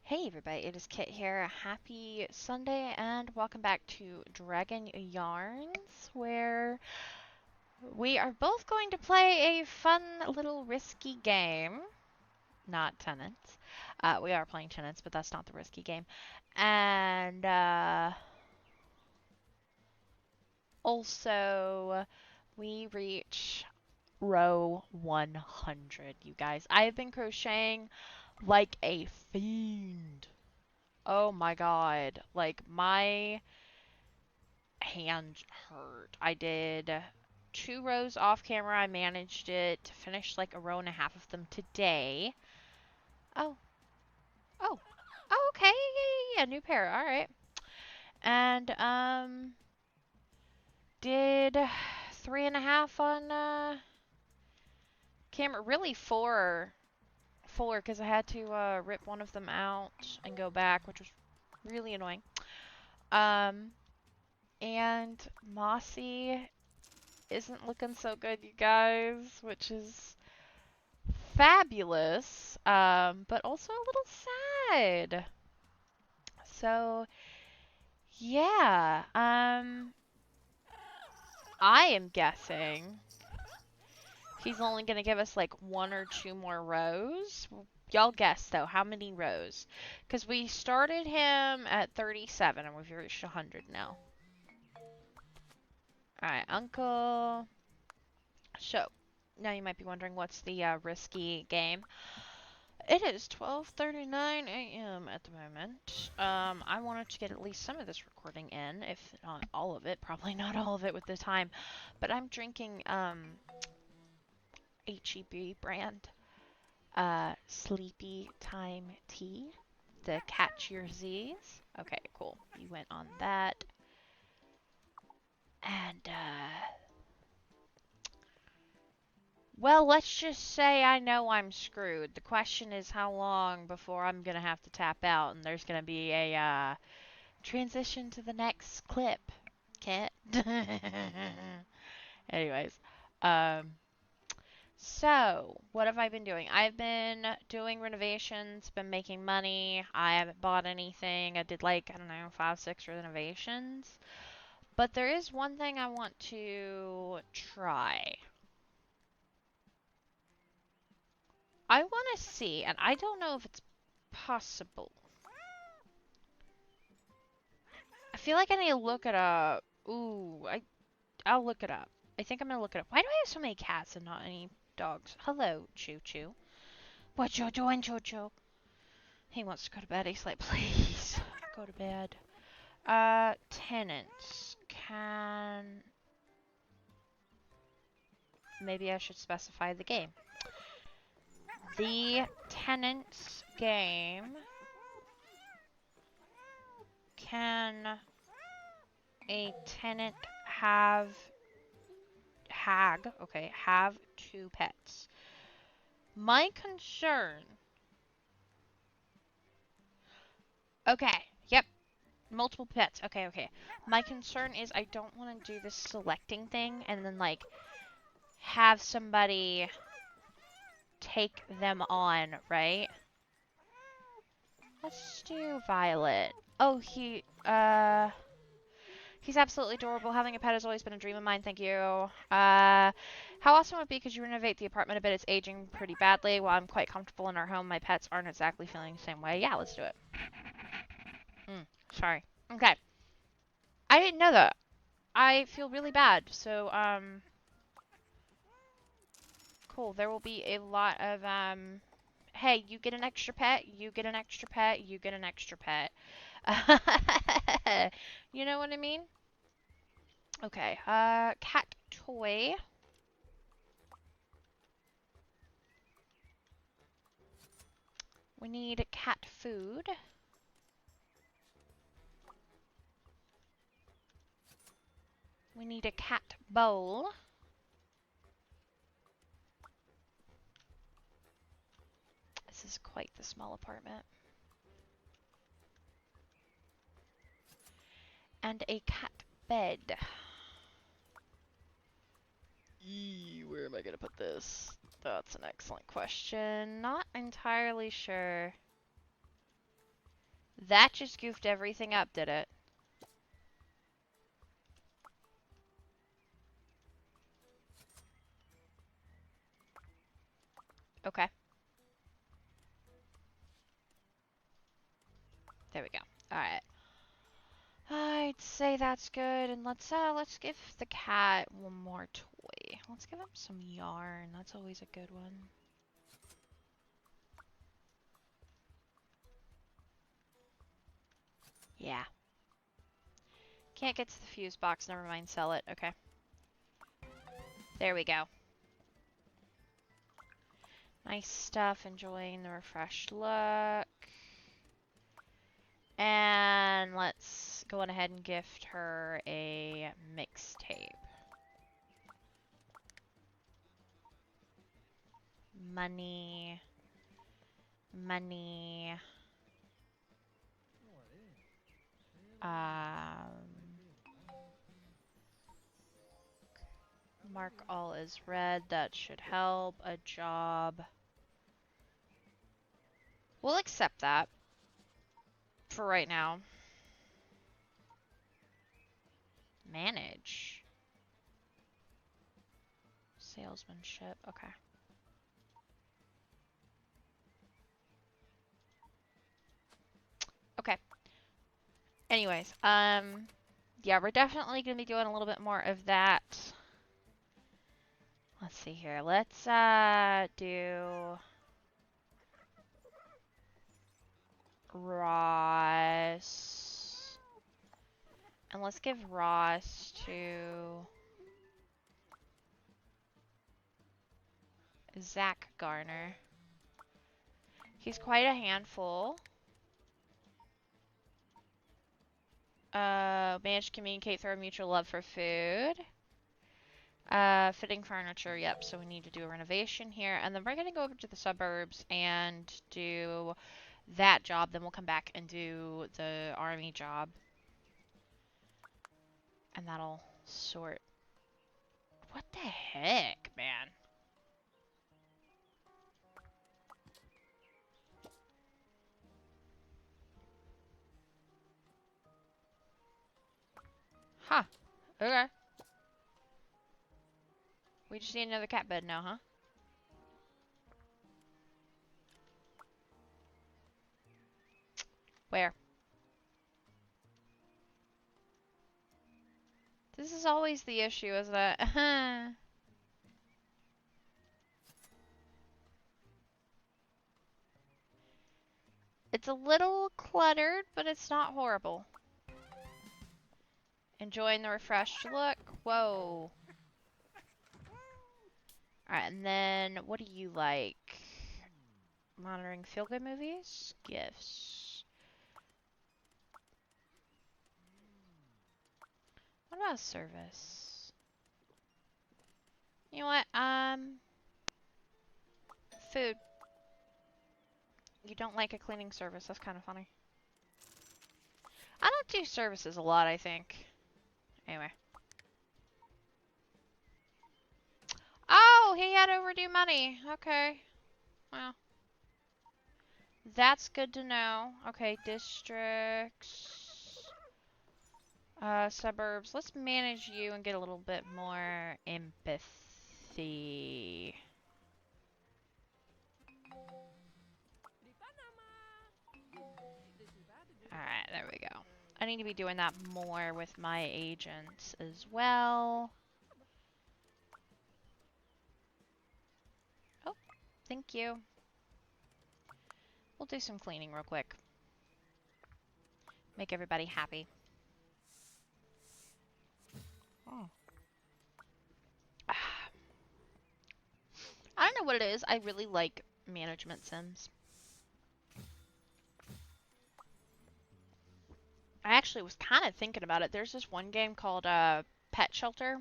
Hey everybody, it is Kit here. Happy Sunday and welcome back to Dragon Yarns, where we are both going to play a fun little risky game. Not Tenants. We are playing Tenants, but that's not the risky game. And also, we reach row 100, you guys. I have been crocheting like a fiend. Oh my god. Like, my hand hurt. I did 2 rows off camera. I managed it to finish like a row and a half of them today. Oh, oh, oh, okay. Yeah, new pair. All right. And, did 3.5 on, camera. Really four, because I had to, rip one of them out and go back, which was really annoying. Um, and Mossy isn't looking so good, you guys, which is fabulous, but also a little sad. So, yeah, I am guessing he's only going to give us like 1 or 2 more rows. Y'all guess, though, how many rows? Because we started him at 37 and we've reached 100 now. Alright, Uncle. So, now you might be wondering what's the risky game. It is 12:39 a.m. at the moment. I wanted to get at least some of this recording in, if not all of it. Probably not all of it with the time. But I'm drinking, HEB brand, Sleepy Time Tea to catch your Z's. Okay, cool. You went on that. And, well, let's just say I know I'm screwed. The question is how long before I'm gonna have to tap out and there's gonna be a, transition to the next clip. Kit. Anyways, um, so what have I been doing? I've been doing renovations, been making money. I haven't bought anything. I did like, I don't know, 5, 6 renovations. But there is one thing I want to try. I want to see, and I don't know if it's possible. I feel like I need to look it up. Ooh, I'll look it up. I think I'm gonna look it up. Why do I have so many cats and not any dogs? Hello, Choo Choo. What you doing, Choo Choo? He wants to go to bed. He's like, please, go to bed. Tenants. Maybe I should specify the game. The Tenants game. Can a tenant have 2 pets? My concern. Okay, yep. Multiple pets. Okay. My concern is I don't want to do this selecting thing and then, like, have somebody take them on, right? Let's do Violet. Oh, he's absolutely adorable. Having a pet has always been a dream of mine. Thank you. How awesome would it be? Could you renovate the apartment a bit? It's aging pretty badly. While I'm quite comfortable in our home, my pets aren't exactly feeling the same way. Yeah, let's do it. Sorry. Okay. I didn't know that. I feel really bad. So, cool. There will be a lot of, hey, you get an extra pet, you get an extra pet, you get an extra pet. You know what I mean? Okay, cat toy. We need cat food. We need a cat bowl. This is quite the small apartment. And a cat bed. Where am I gonna put this? That's an excellent question. Not entirely sure. That just goofed everything up, did it? Okay. There we go. Alright. I'd say that's good, and let's give the cat one more toy. Let's give him some yarn. That's always a good one. Yeah. Can't get to the fuse box. Never mind. Sell it. Okay. There we go. Nice stuff. Enjoying the refreshed look. And let's go on ahead and gift her a mixtape. Money. Money. Mark all as red. That should help. A job. We'll accept that for right now. Manage. Salesmanship. Okay. Okay. Anyways, yeah, we're definitely going to be doing a little bit more of that. Let's see here. Let's, do Ross. And let's give Ross to Zach Garner. He's quite a handful. Manage to communicate through a mutual love for food. Fitting furniture, yep, so we need to do a renovation here. And then we're going to go over to the suburbs and do that job. Then we'll come back and do the army job. And that'll sort. What the heck, man? Huh. Okay. We just need another cat bed now, huh? Where? This is always the issue, isn't it? It's a little cluttered, but it's not horrible. Enjoying the refreshed look. Whoa. Alright, and then what do you like? Monitoring feel-good movies? Gifts. What about service? You know what? Food. You don't like a cleaning service. That's kind of funny. I don't do services a lot, I think. Anyway. Oh, he had overdue money. Okay. Well. That's good to know. Okay, districts. Suburbs. Let's manage you and get a little bit more empathy. Alright, there we go. I need to be doing that more with my agents as well. Oh, thank you. We'll do some cleaning real quick. Make everybody happy. Oh. I don't know what it is. I really like management sims. I actually was kind of thinking about it. There's this one game called Pet Shelter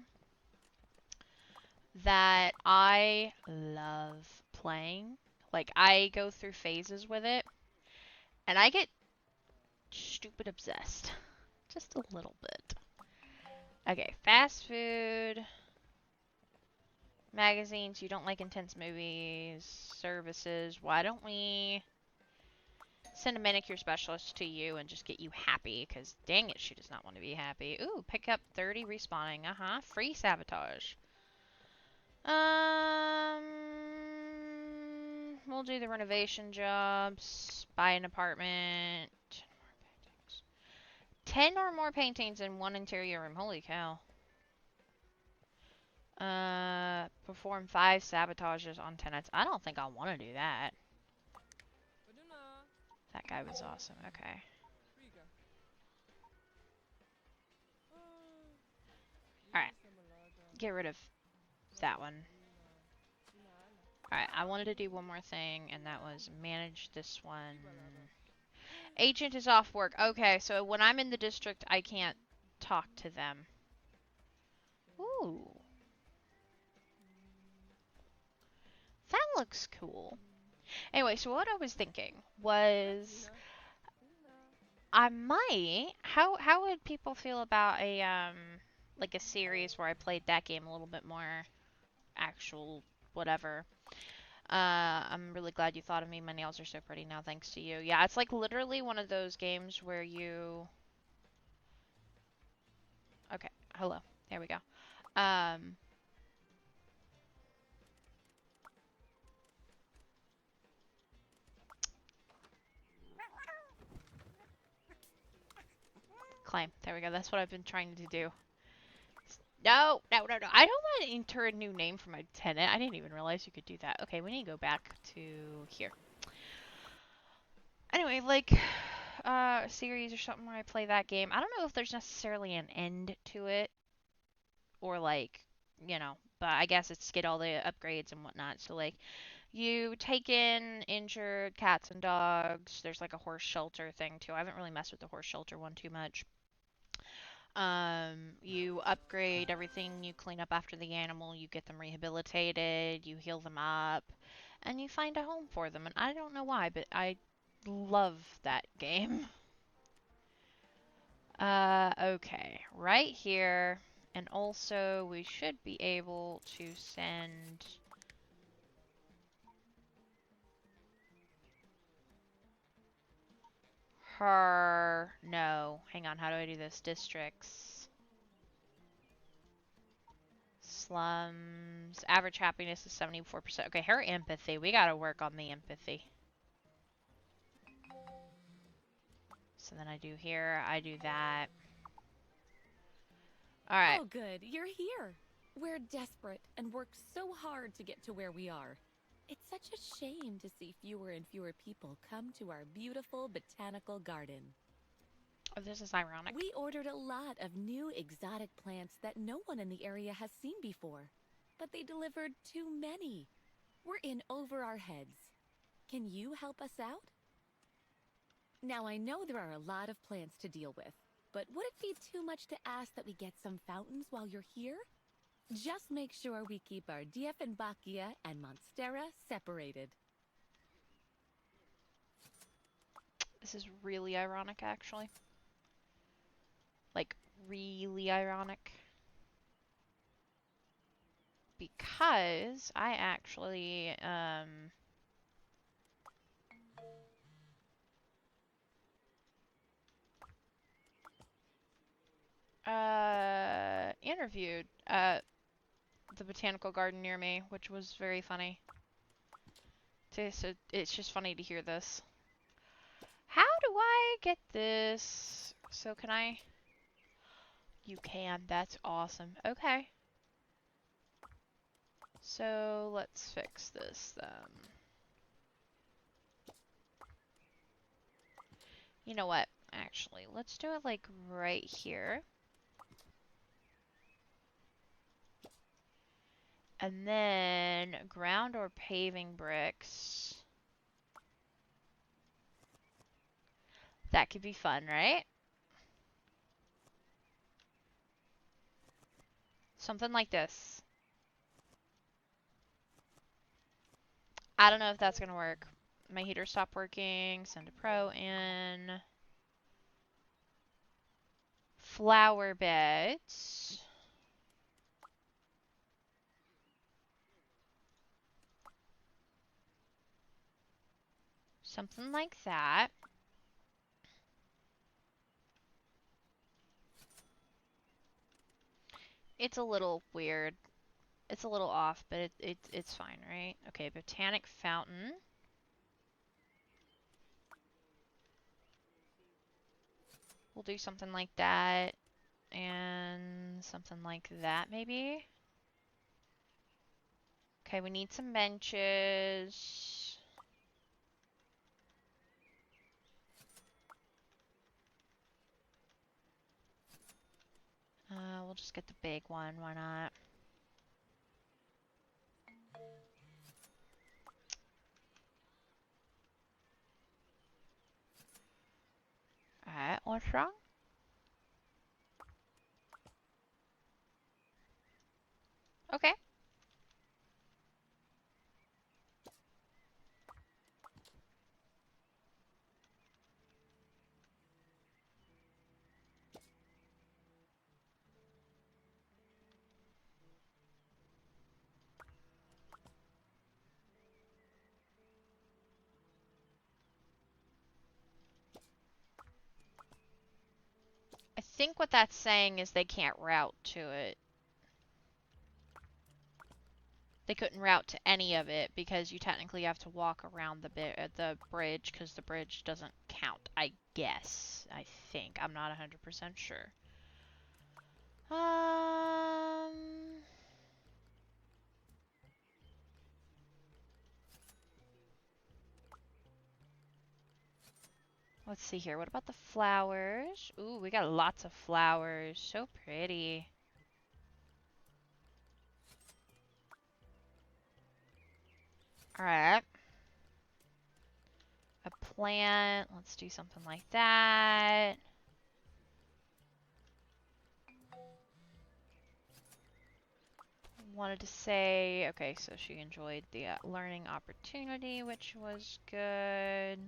that I love playing. Like, I go through phases with it, and I get stupid obsessed. Just a little bit. Okay, fast food. Magazines, you don't like intense movies. Services, why don't we Send a manicure specialist to you and just get you happy, because dang it, she does not want to be happy. Ooh, pick up 30 respawning. Free sabotage. We'll do the renovation jobs. Buy an apartment. 10 or more paintings in one interior room. Holy cow. Perform 5 sabotages on tenants. I don't think I want to do that. That guy was awesome. Okay. Alright. Get rid of that one. Alright, I wanted to do one more thing, and that was manage this one. Agent is off work. Okay, so when I'm in the district, I can't talk to them. Ooh. That looks cool. Anyway, so what I was thinking was I might how would people feel about a like a series where I played that game a little bit more actual whatever. I'm really glad you thought of me. My nails are so pretty now thanks to you. Yeah, it's like literally one of those games where you okay, hello. There we go. Claim. There we go. That's what I've been trying to do. No. I don't want to enter a new name for my tenant. I didn't even realize you could do that. Okay, we need to go back to here. Anyway, like, a series or something where I play that game. I don't know if there's necessarily an end to it. Or, like, you know. But I guess it's get all the upgrades and whatnot. So, like, you take in injured cats and dogs. There's, like, a horse shelter thing, too. I haven't really messed with the horse shelter one too much. You upgrade everything, you clean up after the animal, you get them rehabilitated, you heal them up, and you find a home for them. And I don't know why, but I love that game. Okay, right here. And also, we should be able to send her... No, hang on, how do I do this? Districts. Slums. Average happiness is 74%. Okay, her empathy. We gotta work on the empathy. So then I do here, I do that. Alright. Oh, good. You're here. We're desperate and worked so hard to get to where we are. It's such a shame to see fewer and fewer people come to our beautiful botanical garden. Oh, this is ironic. We ordered a lot of new exotic plants that no one in the area has seen before, but they delivered too many. We're in over our heads. Can you help us out? Now, I know there are a lot of plants to deal with, but would it be too much to ask that we get some fountains while you're here? Just make sure we keep our Dieffenbachia and Monstera separated. This is really ironic, actually. Like, really ironic. Because I actually, interviewed at the botanical garden near me, which was very funny. So it's just funny to hear this. How do I get this? So can I? You can. That's awesome. Okay. So let's fix this then. You know what? Actually, let's do it like right here. And then ground or paving bricks. That could be fun, right? Something like this. I don't know if that's gonna work. My heater stopped working. Send a pro in. Flower beds. Something like that. It's a little weird. It's a little off, but it's fine, right? Okay, botanic fountain. We'll do something like that. And something like that, maybe? Okay, we need some benches. We'll just get the big one, why not? Alright, what's wrong? Okay. I think what that's saying is they can't route to it. They couldn't route to any of it because you technically have to walk around the bridge because the bridge doesn't count, I guess. I think. I'm not 100% sure. Let's see here. What about the flowers? Ooh, we got lots of flowers. So pretty. Alright. A plant. Let's do something like that. Wanted to say, okay, so she enjoyed the learning opportunity, which was good.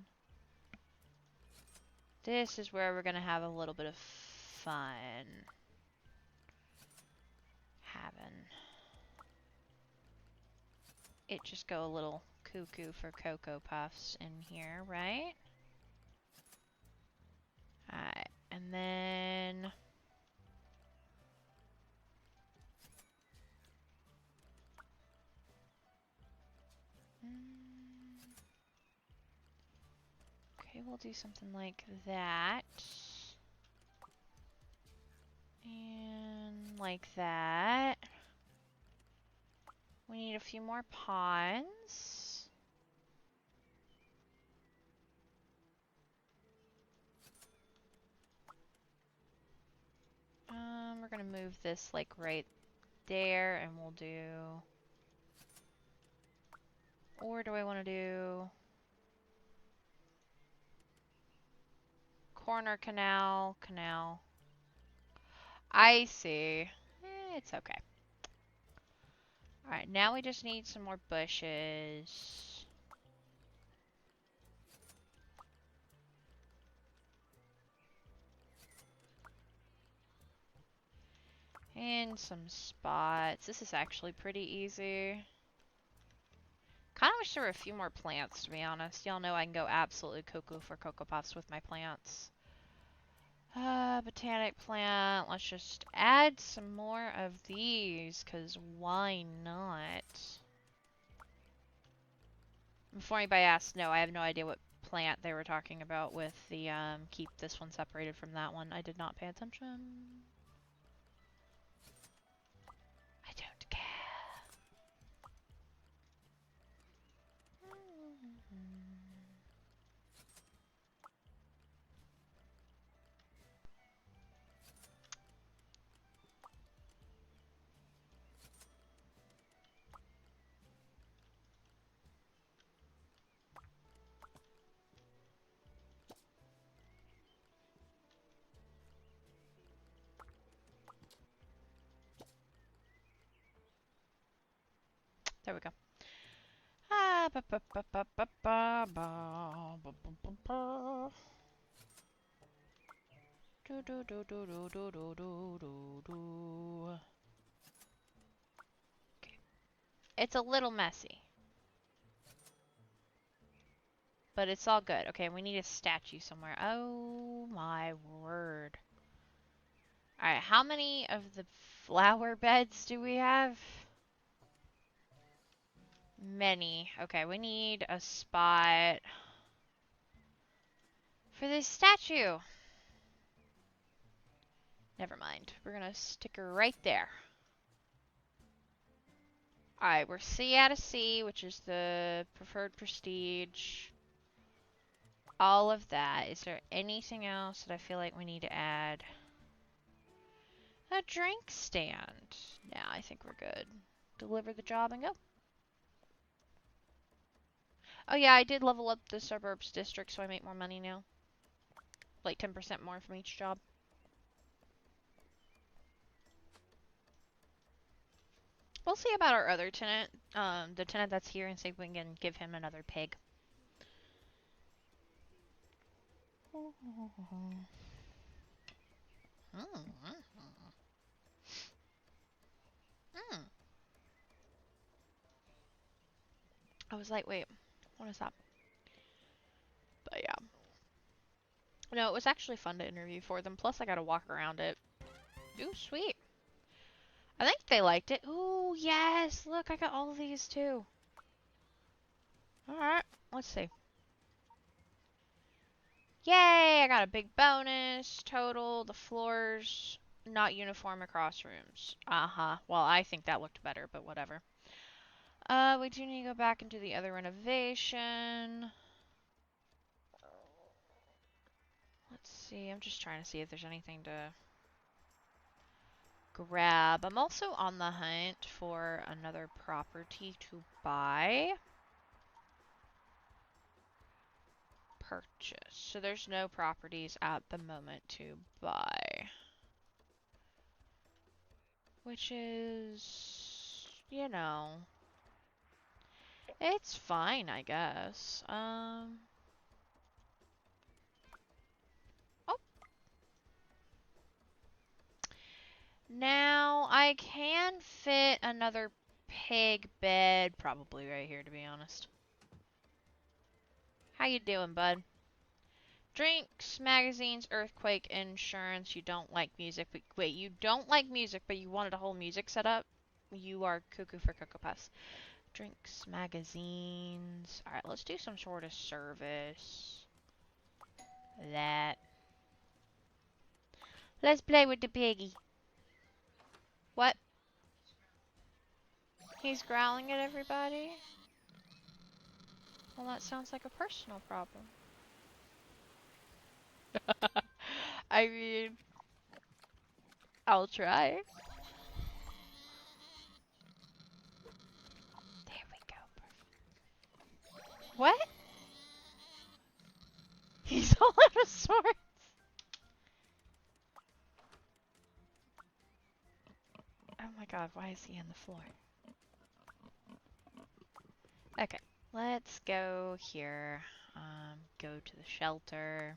This is where we're gonna have a little bit of fun. Having it just go a little cuckoo for Cocoa Puffs in here, right? Alright, and then... Okay, we'll do something like that. And like that. We need a few more ponds. We're gonna move this like right there and we'll do... Or do I want to do... Corner canal, canal. I see. It's okay. Alright, now we just need some more bushes. And some spots. This is actually pretty easy. Kinda wish there were a few more plants, to be honest. Y'all know I can go absolutely cuckoo for Cocoa Puffs with my plants. Botanic plant. Let's just add some more of these, because why not? Before anybody asks, no, I have no idea what plant they were talking about with the, keep this one separated from that one. I did not pay attention. I don't care. There we go. Ba ba ba ba ba ba ba ba ba ba. Do do do do do do do do do. Okay. It's a little messy, but it's all good. Okay, we need a statue somewhere. Oh my word. Alright, how many of the flower beds do we have? Many. Okay, we need a spot for this statue. Never mind. We're gonna stick her right there. Alright, we're C out of C, which is the preferred prestige. All of that. Is there anything else that I feel like we need to add? A drink stand. Yeah, I think we're good. Deliver the job and go. Oh yeah, I did level up the suburbs district, so I make more money now. Like 10% more from each job. We'll see about our other tenant, the tenant that's here, and see if we can give him another pig. I was like, wait, what is that? But yeah. No, it was actually fun to interview for them. Plus, I got to walk around it. Ooh, sweet. I think they liked it. Ooh, yes. Look, I got all of these too. Alright, let's see. Yay, I got a big bonus. Total, the floors, not uniform across rooms. Uh-huh. Well, I think that looked better, but whatever. We do need to go back into the other renovation. Let's see, I'm just trying to see if there's anything to grab. I'm also on the hunt for another property to buy. Purchase. So there's no properties at the moment to buy. Which is, you know, it's fine, I guess. Oh. Now, I can fit another pig bed probably right here, to be honest. How you doing, bud? Drinks, magazines, earthquake, insurance. You don't like music. But wait, you don't like music, but you wanted a whole music setup? You are cuckoo for Cocoa Puffs. Drinks, magazines. Alright, let's do some sort of service. That. Let's play with the piggy. What? He's growling at everybody? Well, that sounds like a personal problem. I mean, I'll try. There we go. Perfect. What? He's all out of sorts. Oh my god, why is he on the floor? Okay, let's go here. Go to the shelter.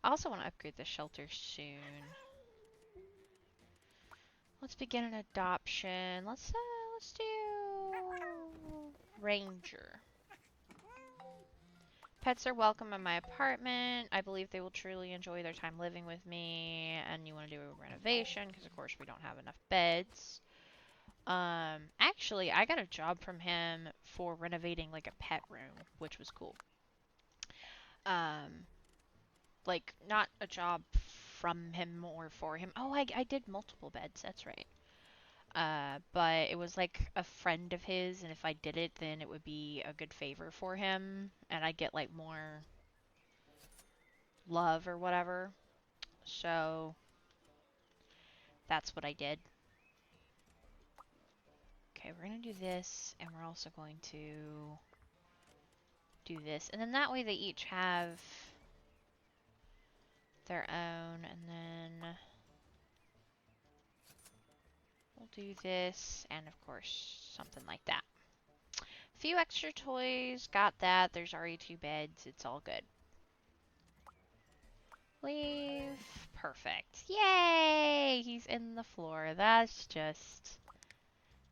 I also want to upgrade the shelter soon. Let's begin an adoption. Let's do Ranger. Pets are welcome in my apartment. I believe they will truly enjoy their time living with me. And you want to do a renovation because, of course, we don't have enough beds. Actually, I got a job from him for renovating like a pet room, which was cool. Like not a job from him or for him. Oh, I did multiple beds. That's right. But it was like a friend of his, and if I did it, then it would be a good favor for him, and I'd get like more love or whatever. So that's what I did. Okay, we're gonna do this, and we're also going to do this, and then that way they each have their own, and then we'll do this, and of course something like that. Few extra toys, got that. There's already 2 beds, it's all good. Leave. Perfect. Yay! He's in the floor. That's just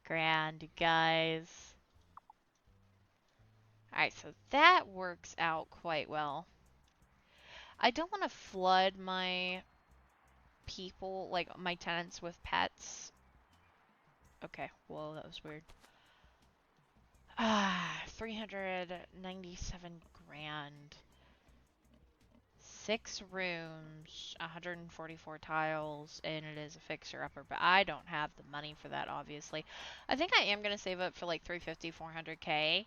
grand, guys. Alright, so that works out quite well. I don't want to flood my people, like my tenants with pets. Okay, whoa, that was weird. 397 grand. 6 rooms, 144 tiles, and it is a fixer-upper, but I don't have the money for that, obviously. I think I am going to save up for like 350, 400k,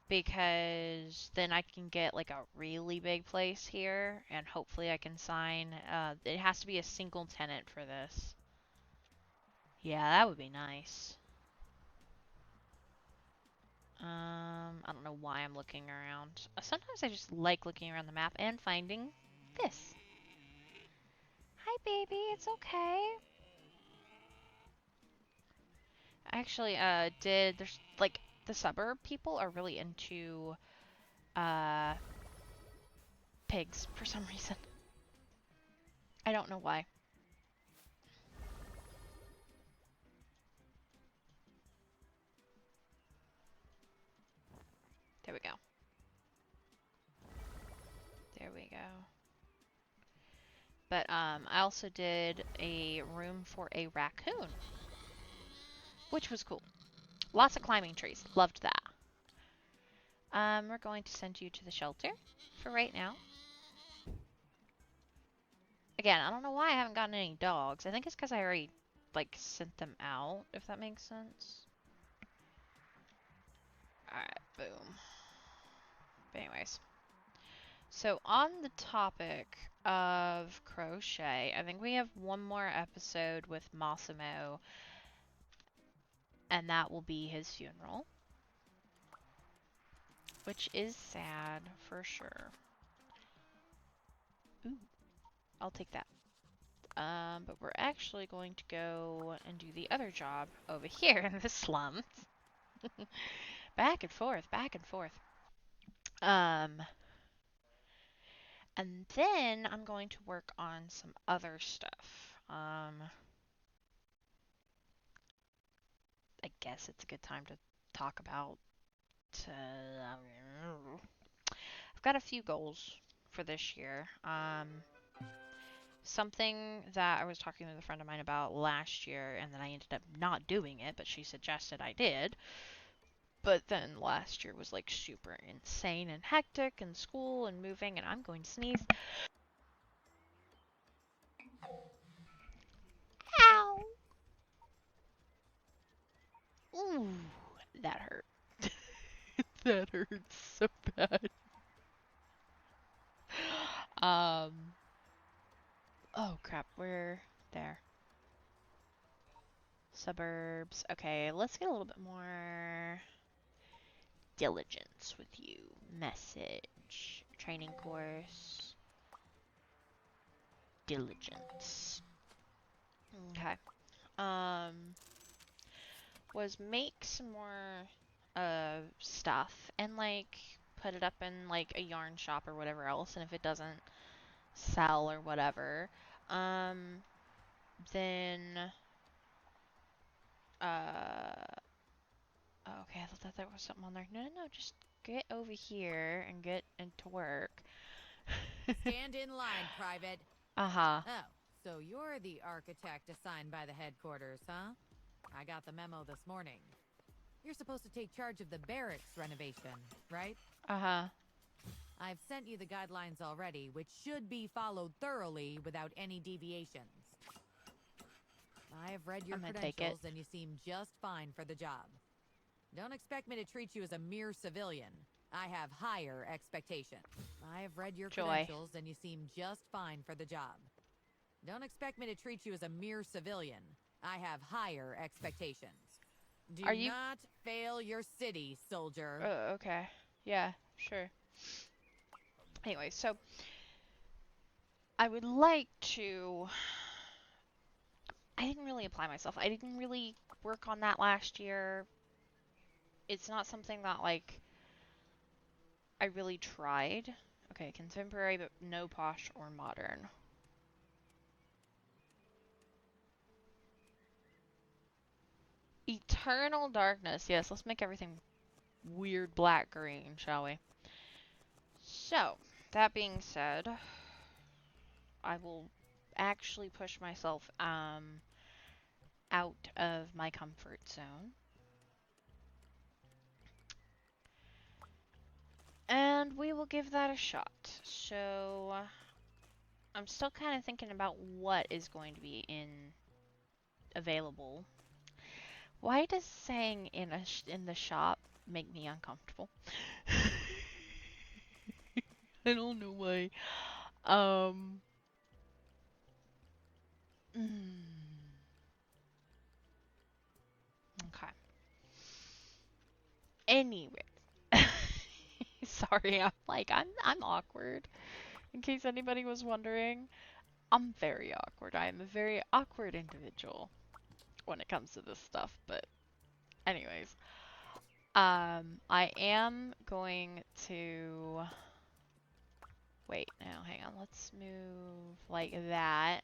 because then I can get like a really big place here, and hopefully I can sign, it has to be a single tenant for this. Yeah, that would be nice. I don't know why I'm looking around. Sometimes I just like looking around the map and finding this. Hi, baby. It's okay. Actually, there's, like, the suburb people are really into, uh, pigs for some reason. I don't know why. There we go. There we go. But, I also did a room for a raccoon, which was cool. Lots of climbing trees. Loved that. We're going to send you to the shelter for right now. Again, I don't know why I haven't gotten any dogs. I think it's because I already, like, sent them out, if that makes sense. Alright, boom. But anyways. So, on the topic of crochet, I think we have one more episode with Massimo, and that will be his funeral. Which is sad, for sure. Ooh, I'll take that. But we're actually going to go and do the other job over here in the slums. Back and forth, back and forth. And then I'm going to work on some other stuff. I guess it's a good time to talk about. I've got a few goals for this year. Something that I was talking with a friend of mine about last year, and then I ended up not doing it, but she suggested I did. But then last year was like super insane and hectic, and school and moving, and I'm going to sneeze. Ow! Ooh, that hurt. That hurts so bad. Um, oh crap, we're there. Suburbs. Okay, let's get a little bit more diligence with you. Message. Training course. Diligence. Okay. Was make some more stuff and like put it up in like a yarn shop or whatever else, and if it doesn't sell or whatever, then okay, I thought there was something on there. No, just get over here and get into work. Stand in line, Private. Uh-huh. Oh, so you're the architect assigned by the headquarters, huh? I got the memo this morning. You're supposed to take charge of the barracks renovation, right? Uh-huh. I've sent you the guidelines already, which should be followed thoroughly without any deviations. I have read your credentials, and you seem just fine for the job. Don't expect me to treat you as a mere civilian. I have higher expectations. I have read your credentials, and you seem just fine for the job. Don't expect me to treat you as a mere civilian. I have higher expectations. Do not fail your city, soldier. Okay. Yeah, sure. Anyway, so I would like to... I didn't really apply myself. I didn't really work on that last year. It's not something that, like, I really tried. Okay, contemporary, but no posh or modern. Eternal darkness. Yes, let's make everything weird black green, shall we? So, that being said, I will actually push myself out of my comfort zone. And we will give that a shot. So, I'm still kind of thinking about what is going to be available. Why does saying in the shop make me uncomfortable? I don't know why. Um. Okay. Anyway. Sorry, I'm awkward. In case anybody was wondering, I'm very awkward. I am a very awkward individual when it comes to this stuff, but anyways. I am going to wait, now hang on. Let's move like that.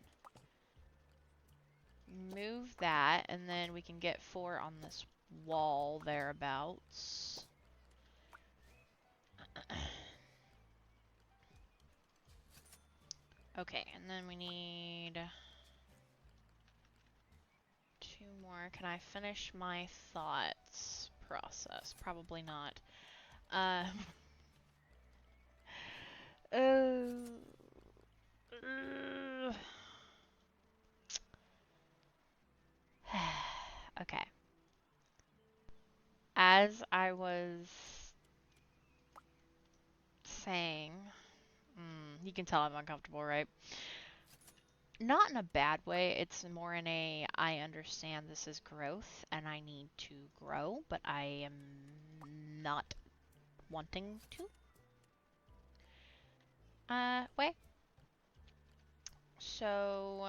Move that, and then we can get 4 on this wall thereabouts. Okay, and then we need 2 more. Can I finish my thoughts process? Probably not. Um. Okay. As I was saying, you can tell I'm uncomfortable, right? Not in a bad way. It's more in a, I understand this is growth and I need to grow, but I am not wanting to. Way. So,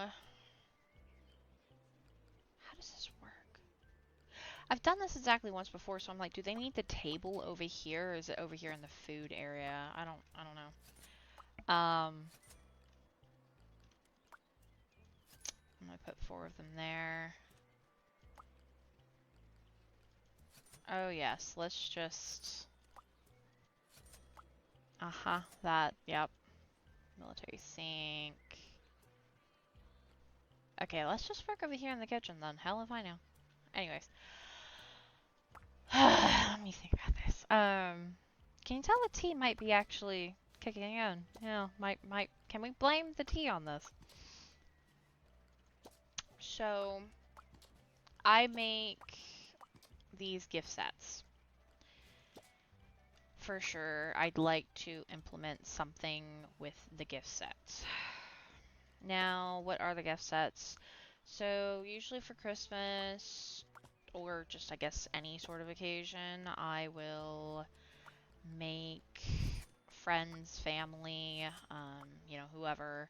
how does this work? I've done this exactly once before, so I'm like, do they need the table over here, or is it over here in the food area? I don't know. I'm gonna put 4 of them there. Oh yes, let's just... that, yep. Military sink. Okay, let's just work over here in the kitchen then. Hell if I know. Anyways. Let me think about this. Can you tell the tea might be actually kicking in? Yeah, can we blame the tea on this? So, I make these gift sets. For sure, I'd like to implement something with the gift sets. Now, what are the gift sets? So, usually for Christmas, or just, I guess, any sort of occasion, I will make friends, family, whoever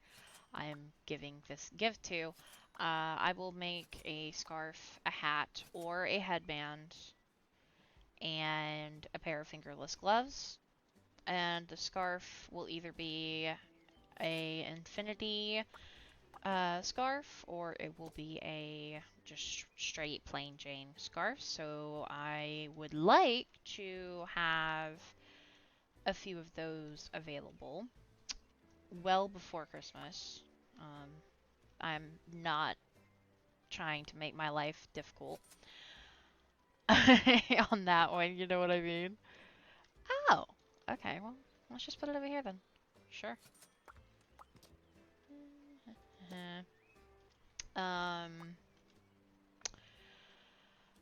I'm giving this gift to, I will make a scarf, a hat, or a headband, and a pair of fingerless gloves. And the scarf will either be a infinity scarf, or it will be a just straight plain Jane scarf. So I would like to have a few of those available well before Christmas. I'm not trying to make my life difficult on that one, you know what I mean? Oh, okay, well, let's just put it over here then. Sure. Um,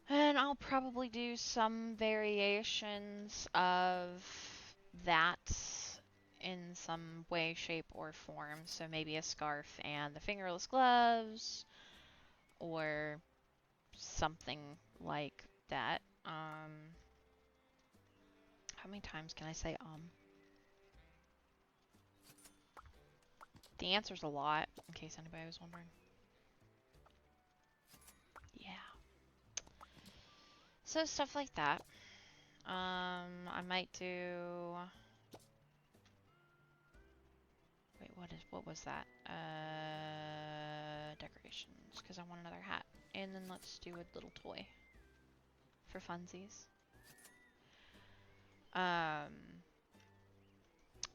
and I'll probably do some variations of that in some way, shape, or form. So maybe a scarf and the fingerless gloves, or something like that. How many times can I say The answer's a lot, in case anybody was wondering. Yeah. So stuff like that. I might do... Wait, what was that? Decorations, because I want another hat. And then let's do a little toy for funsies. Um,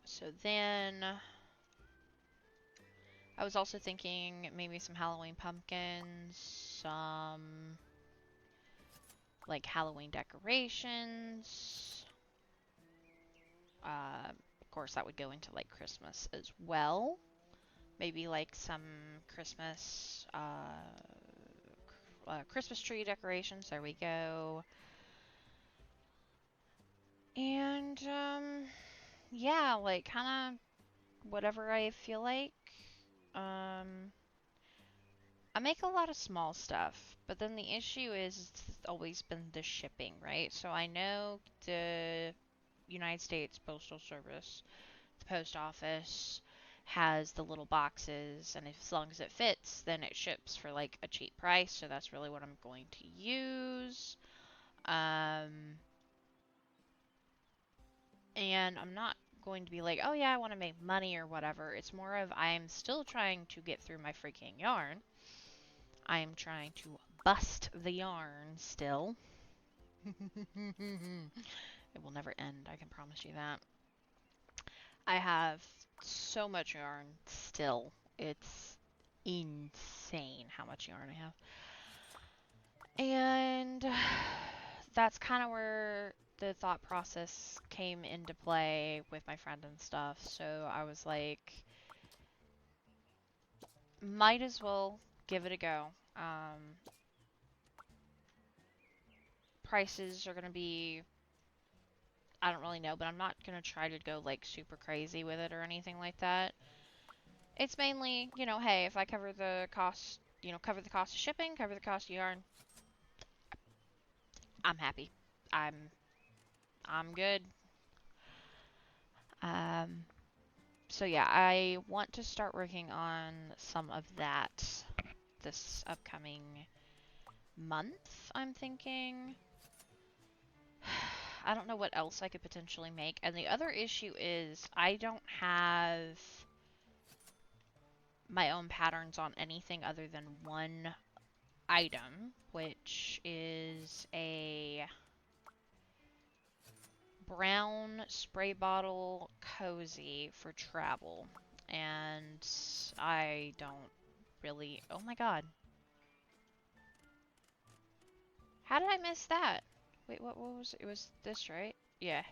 so then I was also thinking maybe some Halloween pumpkins, some like Halloween decorations. Of course, that would go into like Christmas as well. Maybe like some Christmas Christmas tree decorations. There we go. And yeah, like kind of whatever I feel like. Um, I make a lot of small stuff, but then the issue is it's always been the shipping, right? So I know the United States Postal Service, the post office, has the little boxes, and if, as long as it fits, then it ships for like a cheap price. So that's really what I'm going to use. Um, and I'm not going to be like, oh yeah, I want to make money or whatever. It's more of I'm still trying to get through my freaking yarn. I am trying to bust the yarn still. It will never end, I can promise you that. I have so much yarn still. It's insane how much yarn I have. And that's kind of where the thought process came into play with my friend and stuff. So I was like, might as well give it a go. Prices are going to be, I don't really know, but I'm not going to try to go like super crazy with it or anything like that. It's mainly, you know, hey, if I cover the cost, you know, cover the cost of shipping, cover the cost of yarn, I'm happy. I'm I'm good. Um so yeah, I want to start working on some of that this upcoming month, I'm thinking. I don't know what else I could potentially make. And the other issue is I don't have my own patterns on anything other than one item, which is a brown spray bottle cozy for travel. And I don't really... Oh my god. How did I miss that? Wait, what was it? It was this, right? Yeah.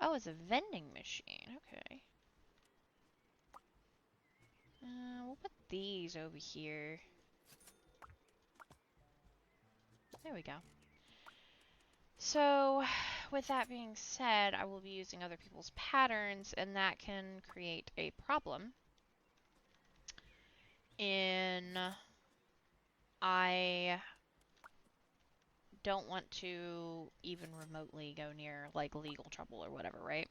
Oh, it's a vending machine. Okay. We'll put these over here. There we go. So, with that being said, I will be using other people's patterns, and that can create a problem in I don't want to even remotely go near like legal trouble or whatever, right?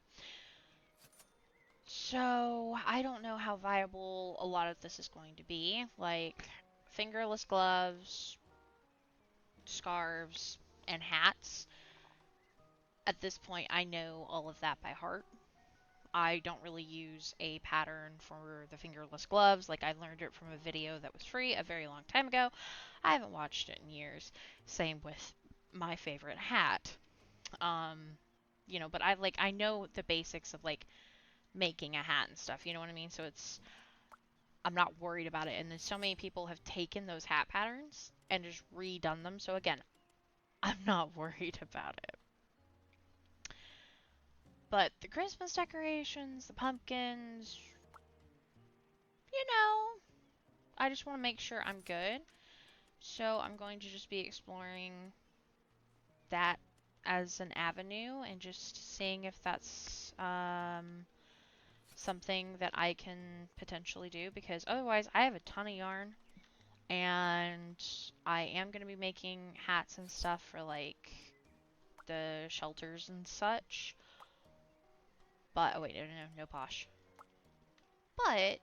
So I don't know how viable a lot of this is going to be. Like fingerless gloves, scarves, and hats. At this point, I know all of that by heart. I don't really use a pattern for the fingerless gloves. Like I learned it from a video that was free a very long time ago. I haven't watched it in years. Same with my favorite hat. Um, you know, but I know the basics of like making a hat and stuff, you know what I mean? So I'm not worried about it. And then so many people have taken those hat patterns and just redone them. So again, I'm not worried about it. But the Christmas decorations, the pumpkins, you know, I just want to make sure I'm good. So I'm going to just be exploring that as an avenue and just seeing if that's something that I can potentially do, because otherwise I have a ton of yarn and I am going to be making hats and stuff for like the shelters and such. But oh wait, no posh. But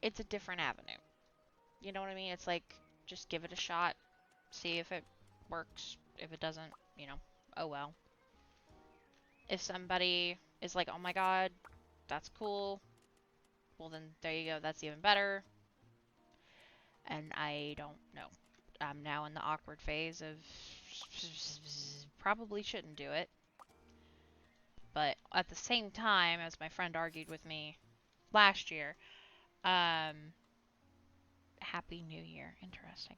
it's a different avenue. You know what I mean? It's like just give it a shot, see if it works. If it doesn't, you know, oh well. If somebody is like, "Oh my god, that's cool." Well then there you go, that's even better. And I don't know. I'm now in the awkward phase of probably shouldn't do it. But at the same time, as my friend argued with me last year, Happy New Year. Interesting.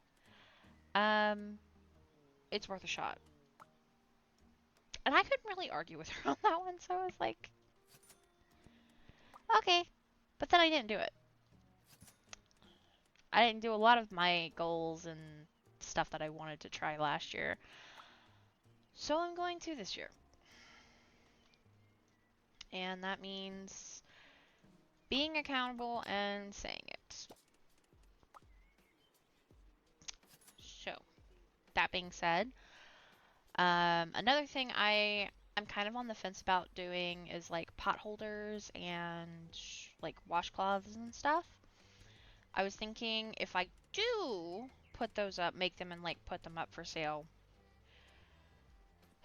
It's worth a shot. And I couldn't really argue with her on that one, so I was like, okay. But then I didn't do it. I didn't do a lot of my goals and stuff that I wanted to try last year. So I'm going to this year. And that means being accountable and saying it. So, that being said, another thing I'm kind of on the fence about doing is like pot holders and like washcloths and stuff. I was thinking if I do put those up, make them and like put them up for sale.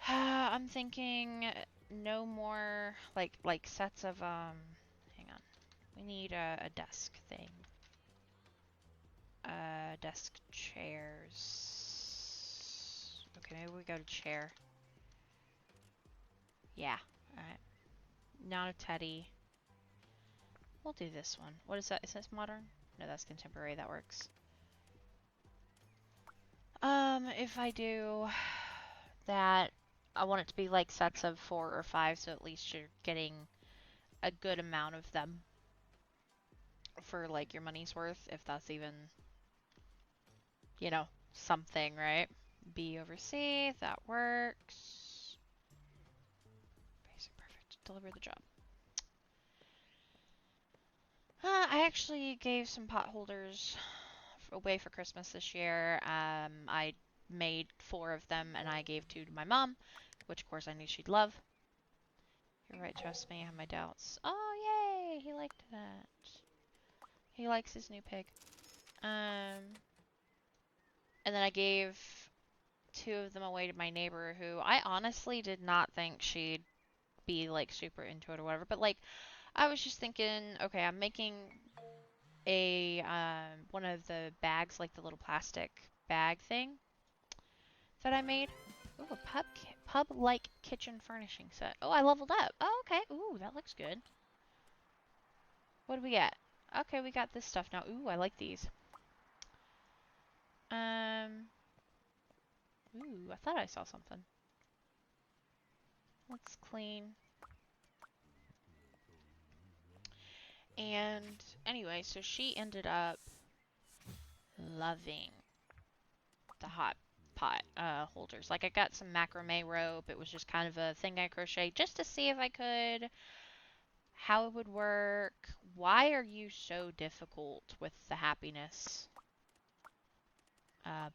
I'm thinking no more like sets of hang on. We need a desk thing. Desk chairs. Okay, maybe we go to chair. Yeah, alright. Not a teddy. We'll do this one. What is that? Is this modern? No, that's contemporary. That works. If I do that, I want it to be like sets of 4 or 5, so at least you're getting a good amount of them for like your money's worth, if that's even, you know, something, right? B over C, that works. Basic, perfect. Deliver the job. I actually gave some pot holders away for Christmas this year. I made 4 of them and I gave 2 to my mom, which of course I knew she'd love. You're right, trust me, I have my doubts. Oh, yay! He liked that. He likes his new pig. And then I gave 2 of them away to my neighbor who I honestly did not think she'd be like super into it or whatever, but like I was just thinking, okay, I'm making a one of the bags, like the little plastic bag thing that I made. Ooh, a pub-like kitchen furnishing set. Oh, I leveled up. Oh, okay. Ooh, that looks good. What do we get? Okay, we got this stuff now. Ooh, I like these. Ooh, I thought I saw something. Let's clean. And anyway, so she ended up loving the hot pot holders. Like I got some macrame rope. It was just kind of a thing I crocheted just to see if I could, how it would work. Why are you so difficult with the happiness?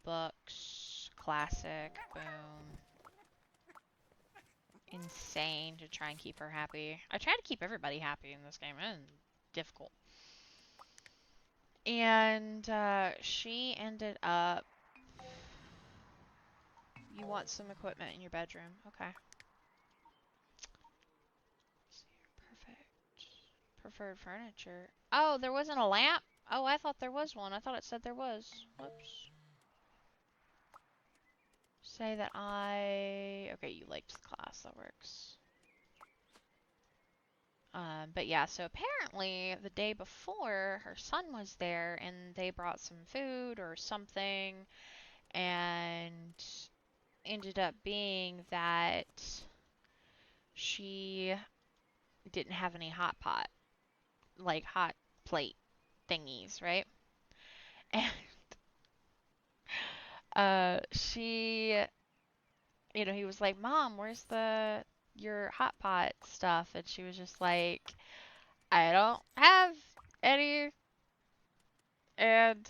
Books, classic, boom. Insane to try and keep her happy. I try to keep everybody happy in this game, and difficult. And she ended up. You want some equipment in your bedroom, okay? Perfect. Preferred furniture. Oh, there wasn't a lamp? Oh, I thought there was one. I thought it said there was. Whoops. Say that I... Okay, you liked the class. That works. But yeah, so apparently the day before, her son was there and they brought some food or something, and ended up being that she didn't have any hot pot, like hot plate thingies, right? And she, he was like, "Mom, where's your hot pot stuff?" And she was just like, "I don't have any." And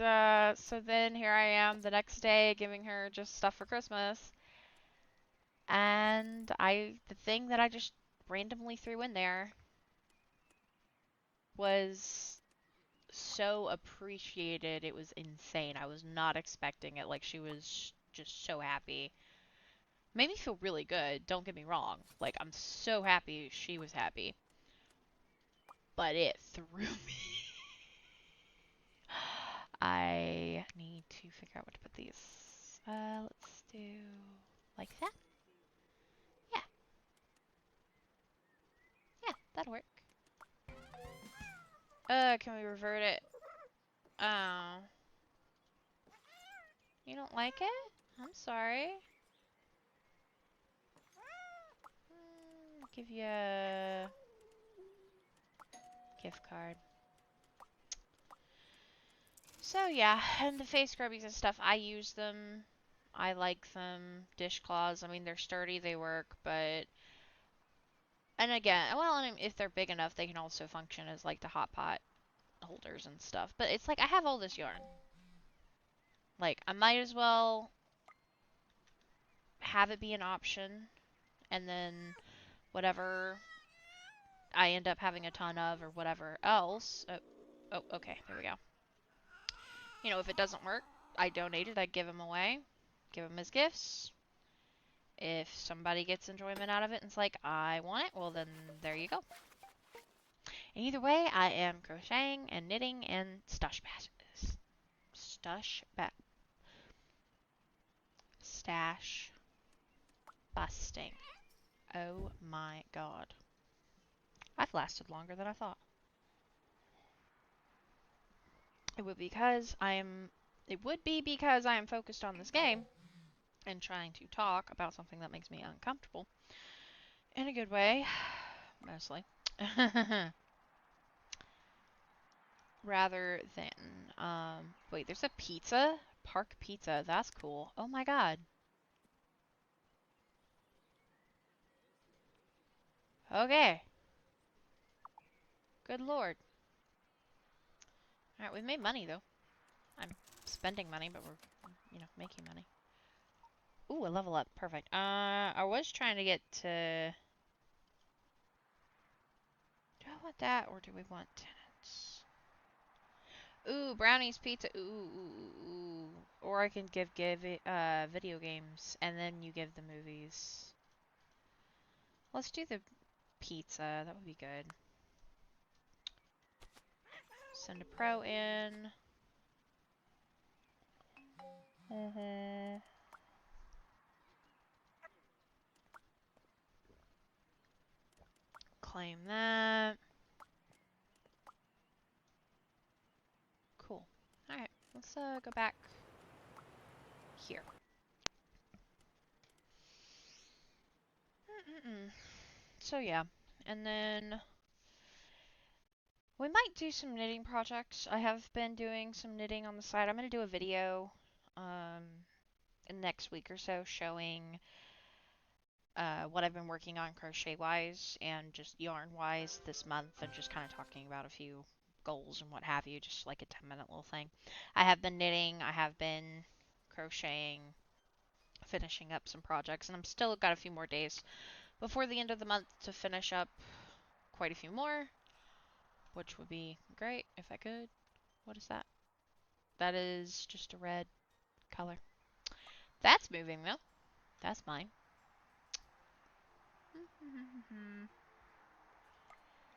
so then here I am the next day giving her just stuff for Christmas. And the thing that I just randomly threw in there was so appreciated. It was insane. I was not expecting it. Like, she was just so happy. Made me feel really good, don't get me wrong. Like, I'm so happy she was happy. But it threw me. I need to figure out what to put these. Let's do like that. Yeah. Yeah, that'll work. Can we revert it? Oh. You don't like it? I'm sorry. Give you a gift card. So yeah, and the face scrubbies and stuff, I use them. I like them. Dishcloths, I mean, they're sturdy, they work, but... And again, well, and if they're big enough, they can also function as like the hot pot holders and stuff. But it's like, I have all this yarn. Like, I might as well have it be an option, and then whatever I end up having a ton of, or whatever else... Oh, okay, there we go. You know, if it doesn't work, I donate it, I give them away. Give them as gifts. If somebody gets enjoyment out of it and it's like, I want it, well then, there you go. And either way, I am crocheting and knitting and stash busting. Oh my god. I've lasted longer than I thought. It would be because I am focused on this game and trying to talk about something that makes me uncomfortable. In a good way, mostly. Rather than, wait, there's a pizza? Park Pizza, that's cool. Oh my god. Okay. Good lord. Alright, we've made money though. I'm spending money, but we're, you know, making money. Ooh, a level up. Perfect. I was trying to get to... Do I want that, or do we want tenants? Ooh, brownies, pizza. Ooh. Or I can give video games, and then you give the movies. Let's do the pizza. That would be good. Send a pro in. Claim that. Cool. Alright, let's go back here. So yeah, and then we might do some knitting projects. I have been doing some knitting on the side. I'm going to do a video in next week or so showing what I've been working on crochet-wise and just yarn-wise this month, and just kind of talking about a few goals and what have you, just like a 10-minute little thing. I have been knitting, I have been crocheting, finishing up some projects, and I'm still got a few more days before the end of the month to finish up quite a few more, which would be great if I could. What is that? That is just a red color. That's moving though. That's mine.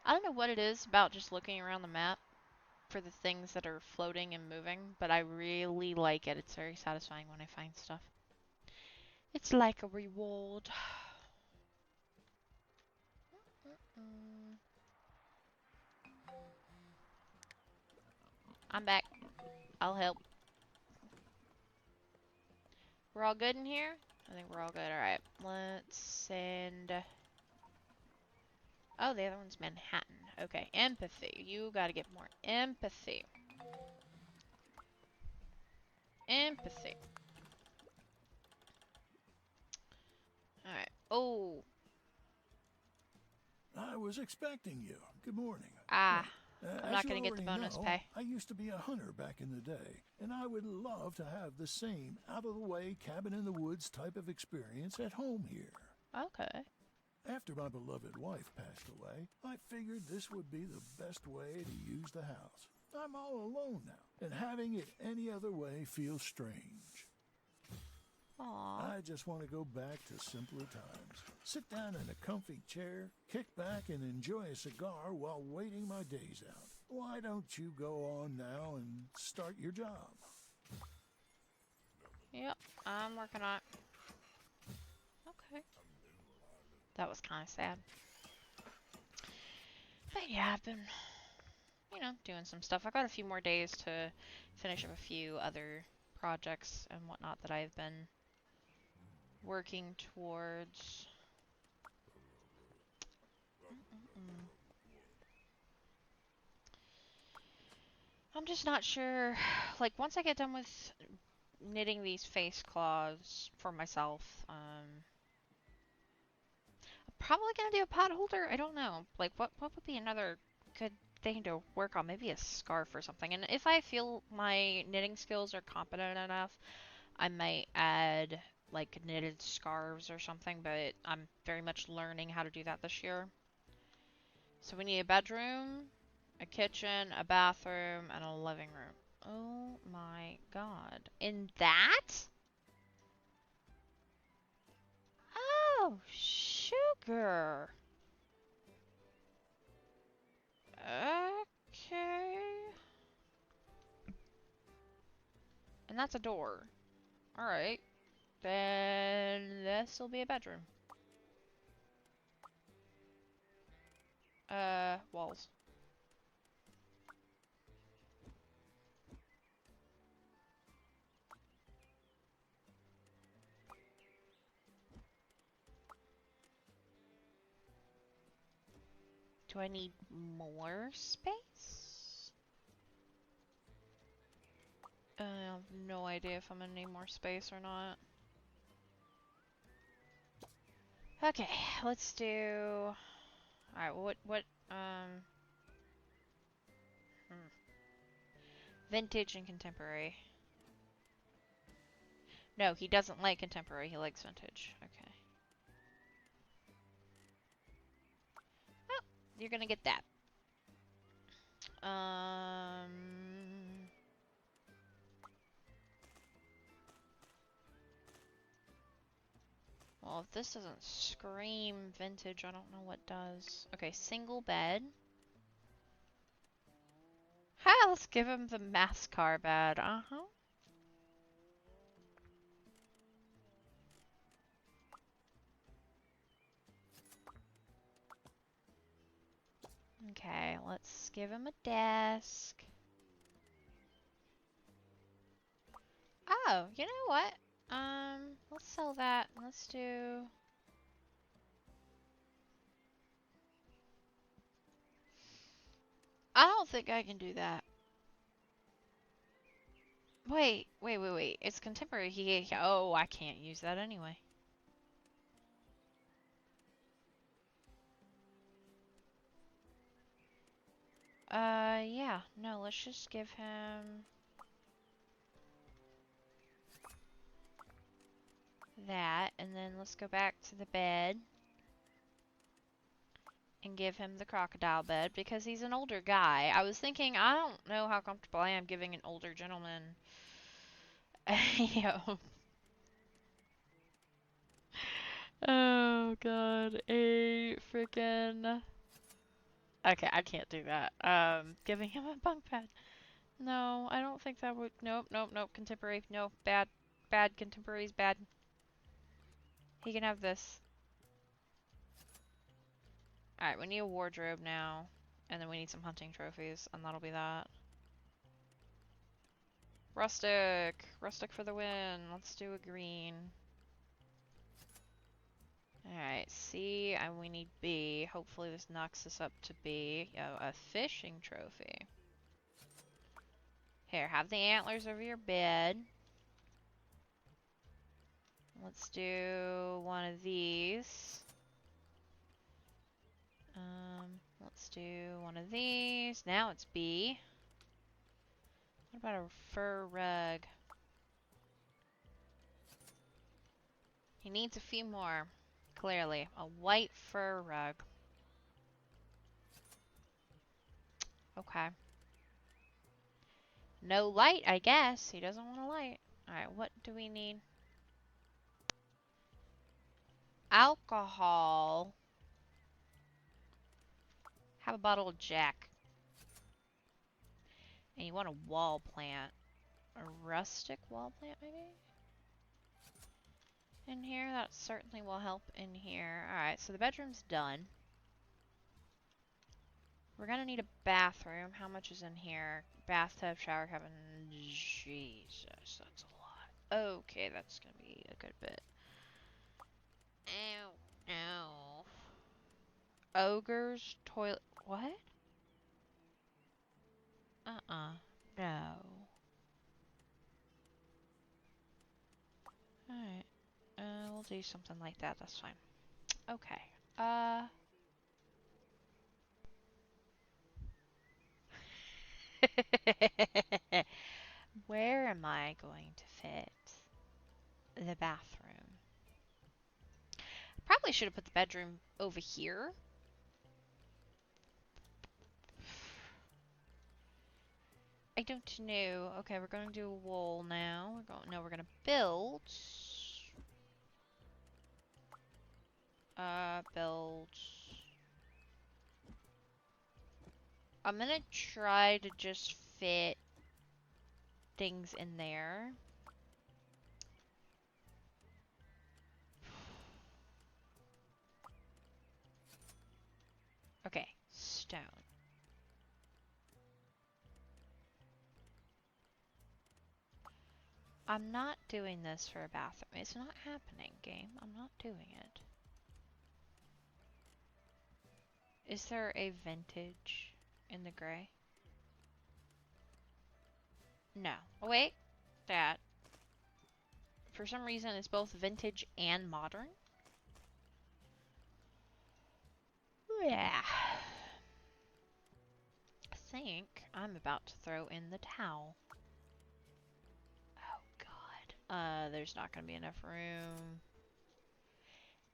I don't know what it is about just looking around the map for the things that are floating and moving, but I really like it. It's very satisfying when I find stuff. It's like a reward. I'm back. I'll help. We're all good in here? I think we're all good. Alright, let's send... Oh, the other one's Manhattan. Okay, empathy. You gotta get more empathy. Empathy. Alright. Oh. I was expecting you. Good morning. Ah. Well, I'm not gonna get the bonus pay. I used to be a hunter back in the day, and I would love to have the same out-of-the-way cabin-in-the-woods type of experience at home here. Okay. After my beloved wife passed away, I figured this would be the best way to use the house. I'm all alone now, and having it any other way feels strange. Aww. I just want to go back to simpler times. Sit down in a comfy chair, kick back and enjoy a cigar while waiting my days out. Why don't you go on now and start your job? Yep, I'm working on it. Okay. That was kind of sad. But yeah, I've been, doing some stuff. I got a few more days to finish up a few other projects and whatnot that I've been working towards. I'm just not sure. Like, once I get done with knitting these face cloths for myself, I'm probably gonna do a pot holder. I don't know. Like, what would be another good thing to work on? Maybe a scarf or something. And if I feel my knitting skills are competent enough, I might add like knitted scarves or something, but I'm very much learning how to do that this year. So we need a bedroom, a kitchen, a bathroom, and a living room. Oh my god. In that? Oh, sugar. Okay. And that's a door. Alright. Then this will be a bedroom. Walls. Do I need more space? I have no idea if I'm gonna need more space or not. Okay, let's do... Alright, Vintage and contemporary. No, he doesn't like contemporary, he likes vintage. Okay. Oh, you're gonna get that. Well, if this doesn't scream vintage, I don't know what does. Okay, single bed. Ha, let's give him the Mascar bed. Uh-huh. Okay, let's give him a desk. Oh, you know what? Let's sell that. Let's do... I don't think I can do that. Wait. It's contemporary. Oh, I can't use that anyway. Yeah. No, let's just give him that, and then let's go back to the bed and give him the crocodile bed because he's an older guy. I was thinking, I don't know how comfortable I am giving an older gentleman a oh god, a freaking... Okay, I can't do that. Giving him a bunk bed. No, I don't think that would... Nope. Contemporary. No, bad. Bad. Contemporary's bad. He can have this. Alright, we need a wardrobe now. And then we need some hunting trophies, and that'll be that. Rustic! Rustic for the win! Let's do a green. Alright, C, and we need B. Hopefully this knocks us up to B. Oh, a fishing trophy. Here, have the antlers over your bed. Let's do one of these. Let's do one of these. Now it's B. What about a fur rug? He needs a few more. Clearly. A white fur rug. Okay. No light, I guess. He doesn't want a light. Alright, what do we need? Alcohol. Have a bottle of Jack. And you want a wall plant. A rustic wall plant, maybe? In here? That certainly will help in here. Alright, so the bedroom's done. We're gonna need a bathroom. How much is in here? Bathtub, shower cabin. Jesus, that's a lot. Okay, that's gonna be a good bit. Ow, no. Ogre's toilet. What? No. Alright. We'll do something like that. That's fine. Okay. Where am I going to fit the bathroom? Probably should have put the bedroom over here. I don't know. Okay, we're gonna do a wall now. We're gonna build. Build. I'm gonna try to just fit things in there. Okay, stone. I'm not doing this for a bathroom. It's not happening, game. I'm not doing it. Is there a vintage in the gray? No. Oh, wait. That. For some reason, it's both vintage and modern. Yeah. I think I'm about to throw in the towel. Oh, God. There's not going to be enough room.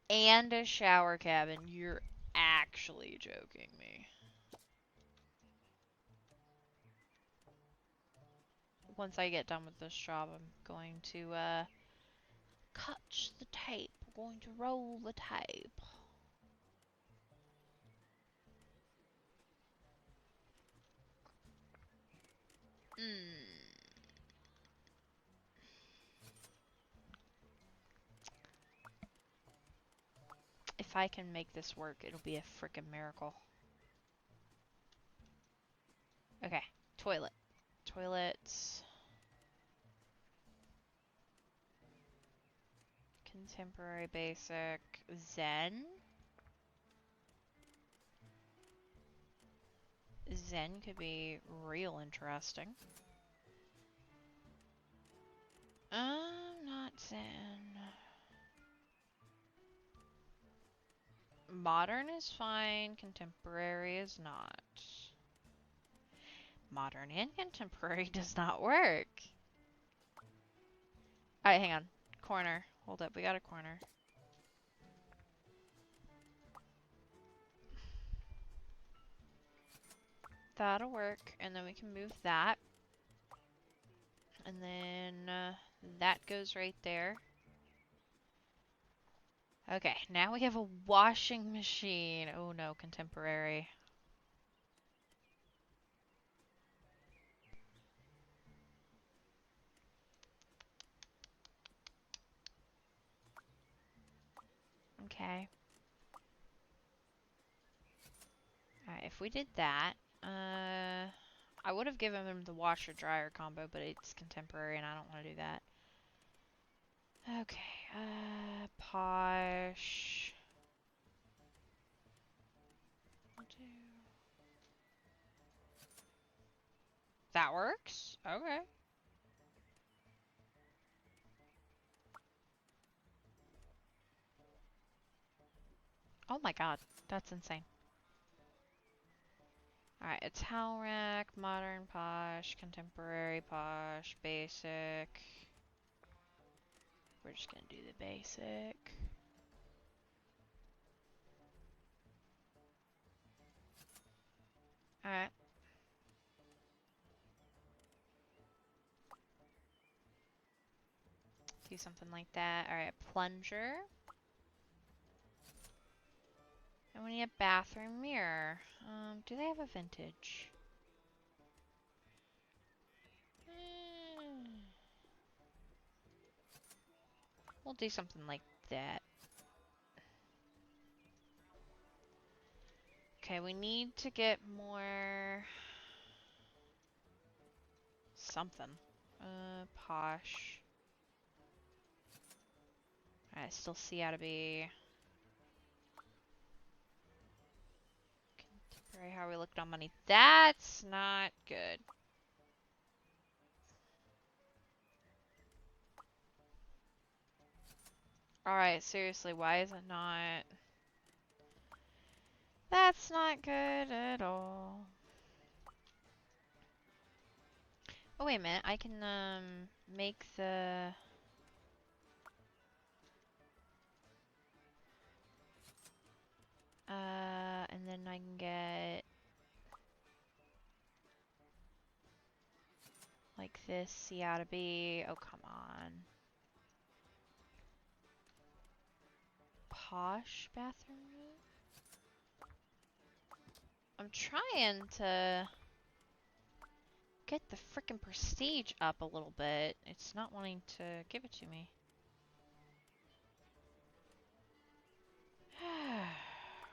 And a shower cabin. You're actually joking me. Once I get done with this job, I'm going to, cut the tape. We're going to roll the tape. If I can make this work, it'll be a freaking miracle. Okay, toilet. Toilets. Contemporary basic. Zen. Zen could be real interesting. Not Zen. Modern is fine, contemporary is not. Modern and contemporary does not work. Alright, hang on. Corner. Hold up, we got a corner. That'll work, and then we can move that. And then that goes right there. Okay, now we have a washing machine. Oh no, contemporary. Okay. Alright, if we did that, I would have given them the washer dryer combo, but it's contemporary and I don't want to do that. Okay, posh. That works? Okay. Oh my god, that's insane. Alright, a towel rack, modern posh, contemporary posh, basic. We're just gonna do the basic. Alright. Do something like that. Alright, plunger. And we need a bathroom mirror. Do they have a vintage? We'll do something like that. Okay, we need to get more... something. Posh. I still see how to be... contemporary. How are we looking on money? That's not good. Alright, seriously, why is it not... That's not good at all. Oh, wait a minute. I can, make the... and then I can get... like this, see how to be... Oh, come on. Posh bathroom? I'm trying to get the frickin' prestige up a little bit. It's not wanting to give it to me.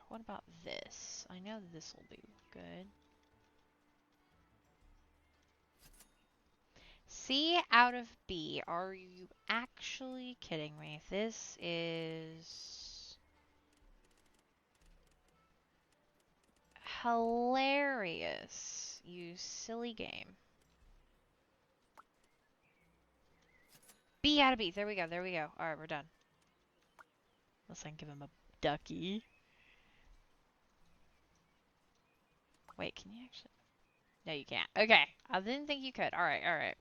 What about this? I know this will do good. C out of B. Are you actually kidding me? This is hilarious, you silly game. B out of B. There we go. There we go. Alright, we're done. Unless I can give him a ducky. Wait, can you actually? No, you can't. Okay. I didn't think you could. Alright, alright.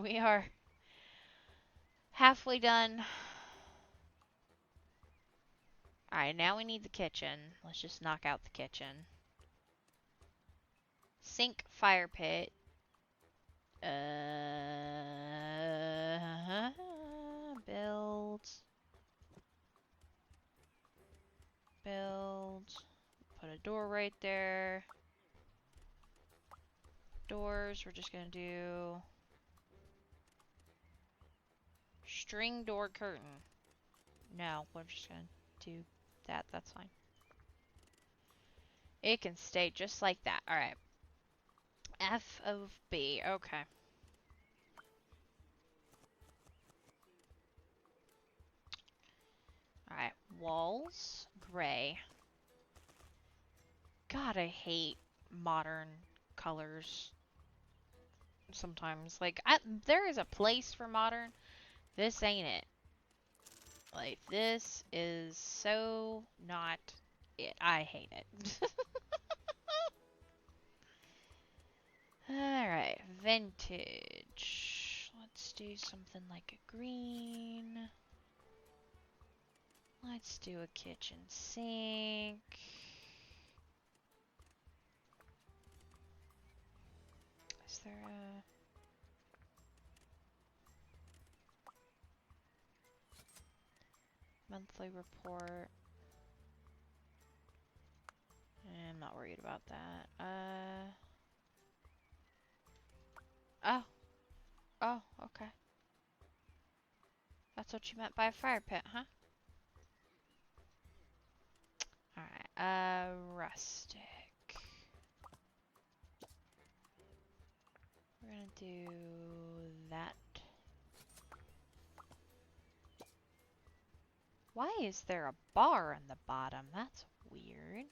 We are halfway done. Alright, now we need the kitchen. Let's just knock out the kitchen. Sink, fire pit. Build. Build. Put a door right there. Doors, we're just gonna do string door curtain. No, we're just gonna do that. That's fine. It can stay just like that. Alright. F of B. Okay. Alright. Walls. Gray. God, I hate modern colors. Sometimes. Like, there is a place for modern. This ain't it. Like, this is so not it. I hate it. Alright, vintage. Let's do something like a green. Let's do a kitchen sink. Is there a... monthly report? I'm not worried about that. Oh. Oh, okay. That's what you meant by a fire pit, huh? Alright, rustic. We're gonna do that. Why is there a bar on the bottom? That's weird.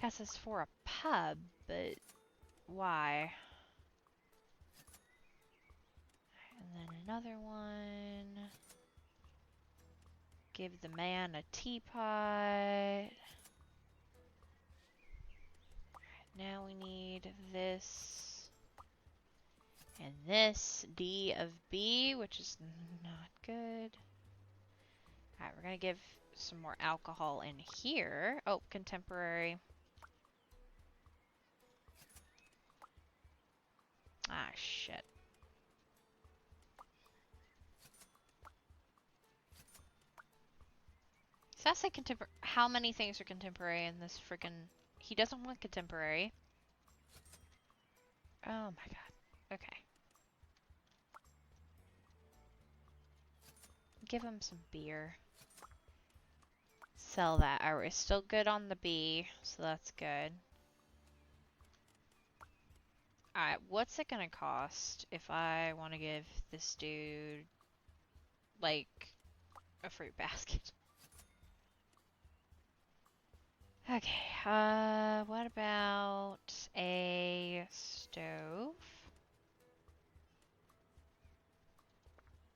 Guess it's for a pub, but why? And then another one. Give the man a teapot. Now we need this and this. D of B, which is not good. Alright, we're gonna give some more alcohol in here. Oh, contemporary. Ah, shit. Does that say contemporary? How many things are contemporary in this freaking... He doesn't want contemporary. Oh my god. Okay. give him some beer. Sell that. Alright, we're still good on the B, so that's good. Alright, what's it gonna cost if I want to give this dude, like, a fruit basket? Okay, what about a stove?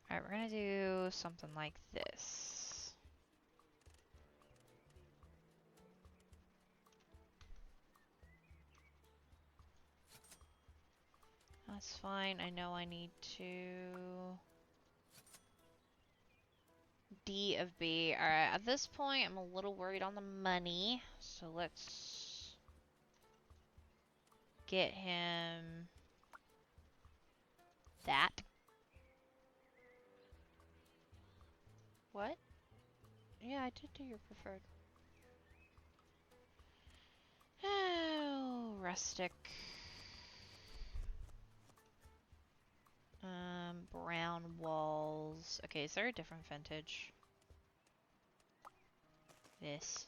Alright, we're gonna do something like this. That's fine. I know I need to... D of B. Alright, at this point, I'm a little worried on the money. So let's get him that. What? Yeah, I did do your preferred. Oh, rustic. Brown walls. Okay, is there a different vintage? This.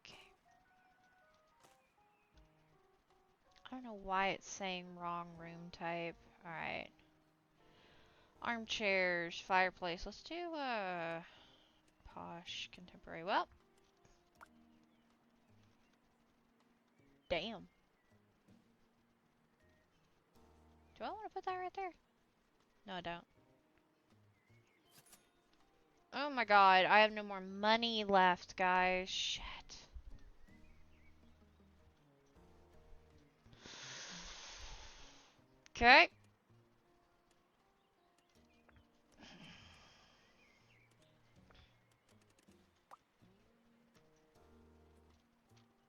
Okay. I don't know why it's saying wrong room type. Alright. Armchairs, fireplace. Let's do posh contemporary. Well, damn. Do I want to put that right there? No, I don't. Oh my god, I have no more money left, guys. Shit. Okay.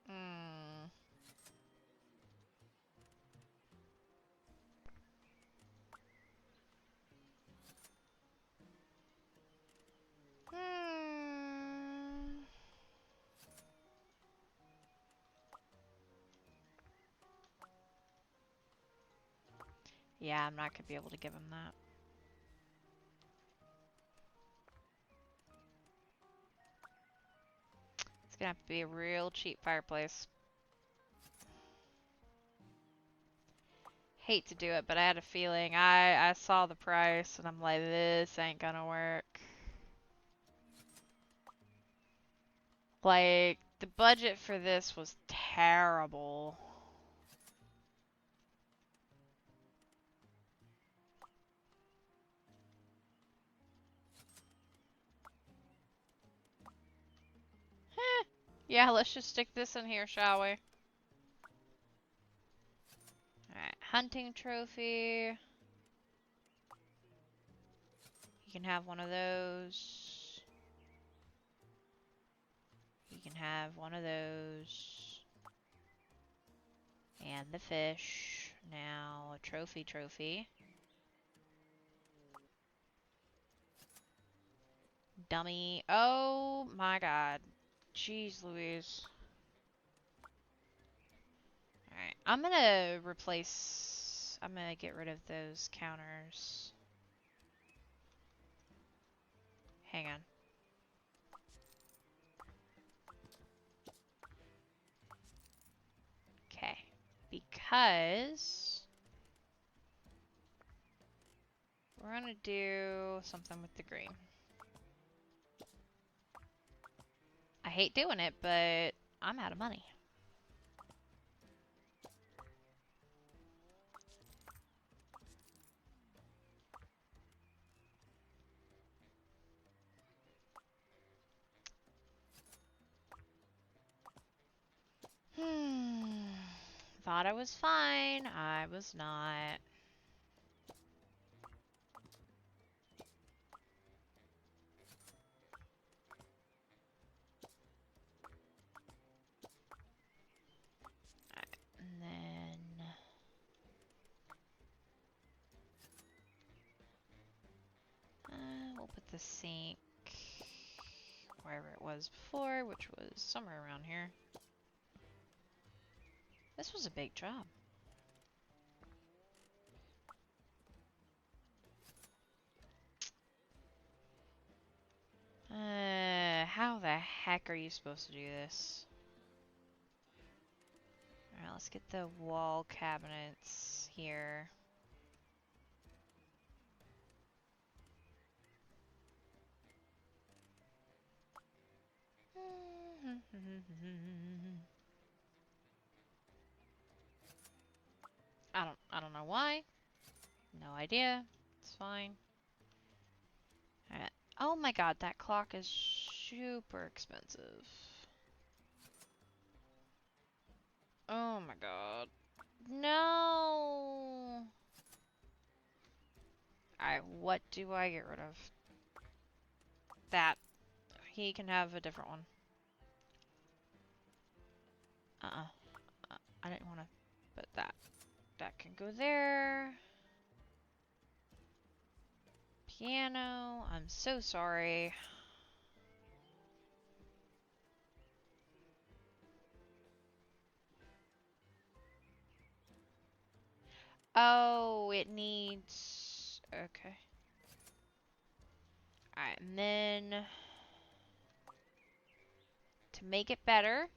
Hmm. Hmm. Yeah, I'm not gonna be able to give him that. It's gonna have to be a real cheap fireplace. Hate to do it, but I had a feeling. I saw the price and I'm like, this ain't gonna work. Like, the budget for this was terrible. Heh. Yeah, let's just stick this in here, shall we? Alright, hunting trophy. You can have one of those. You can have one of those. And the fish. Now, a trophy. Dummy. Oh my god. Jeez Louise. Alright, I'm gonna replace... I'm gonna get rid of those counters. Hang on. Okay. Because... we're gonna do something with the green. I hate doing it, but I'm out of money. Thought I was fine. I was not. Alright, and then... we'll put the sink wherever it was before, which was somewhere around here. This was a big job. How the heck are you supposed to do this? Alright, let's get the wall cabinets here. I don't know why. No idea. It's fine. Alright. Oh my god, that clock is super expensive. Oh my god. No! Alright, what do I get rid of? That. He can have a different one. I didn't want to put that. That can go there. Piano. I'm so sorry. Oh, it needs... Okay. Alright, and then... To make it better...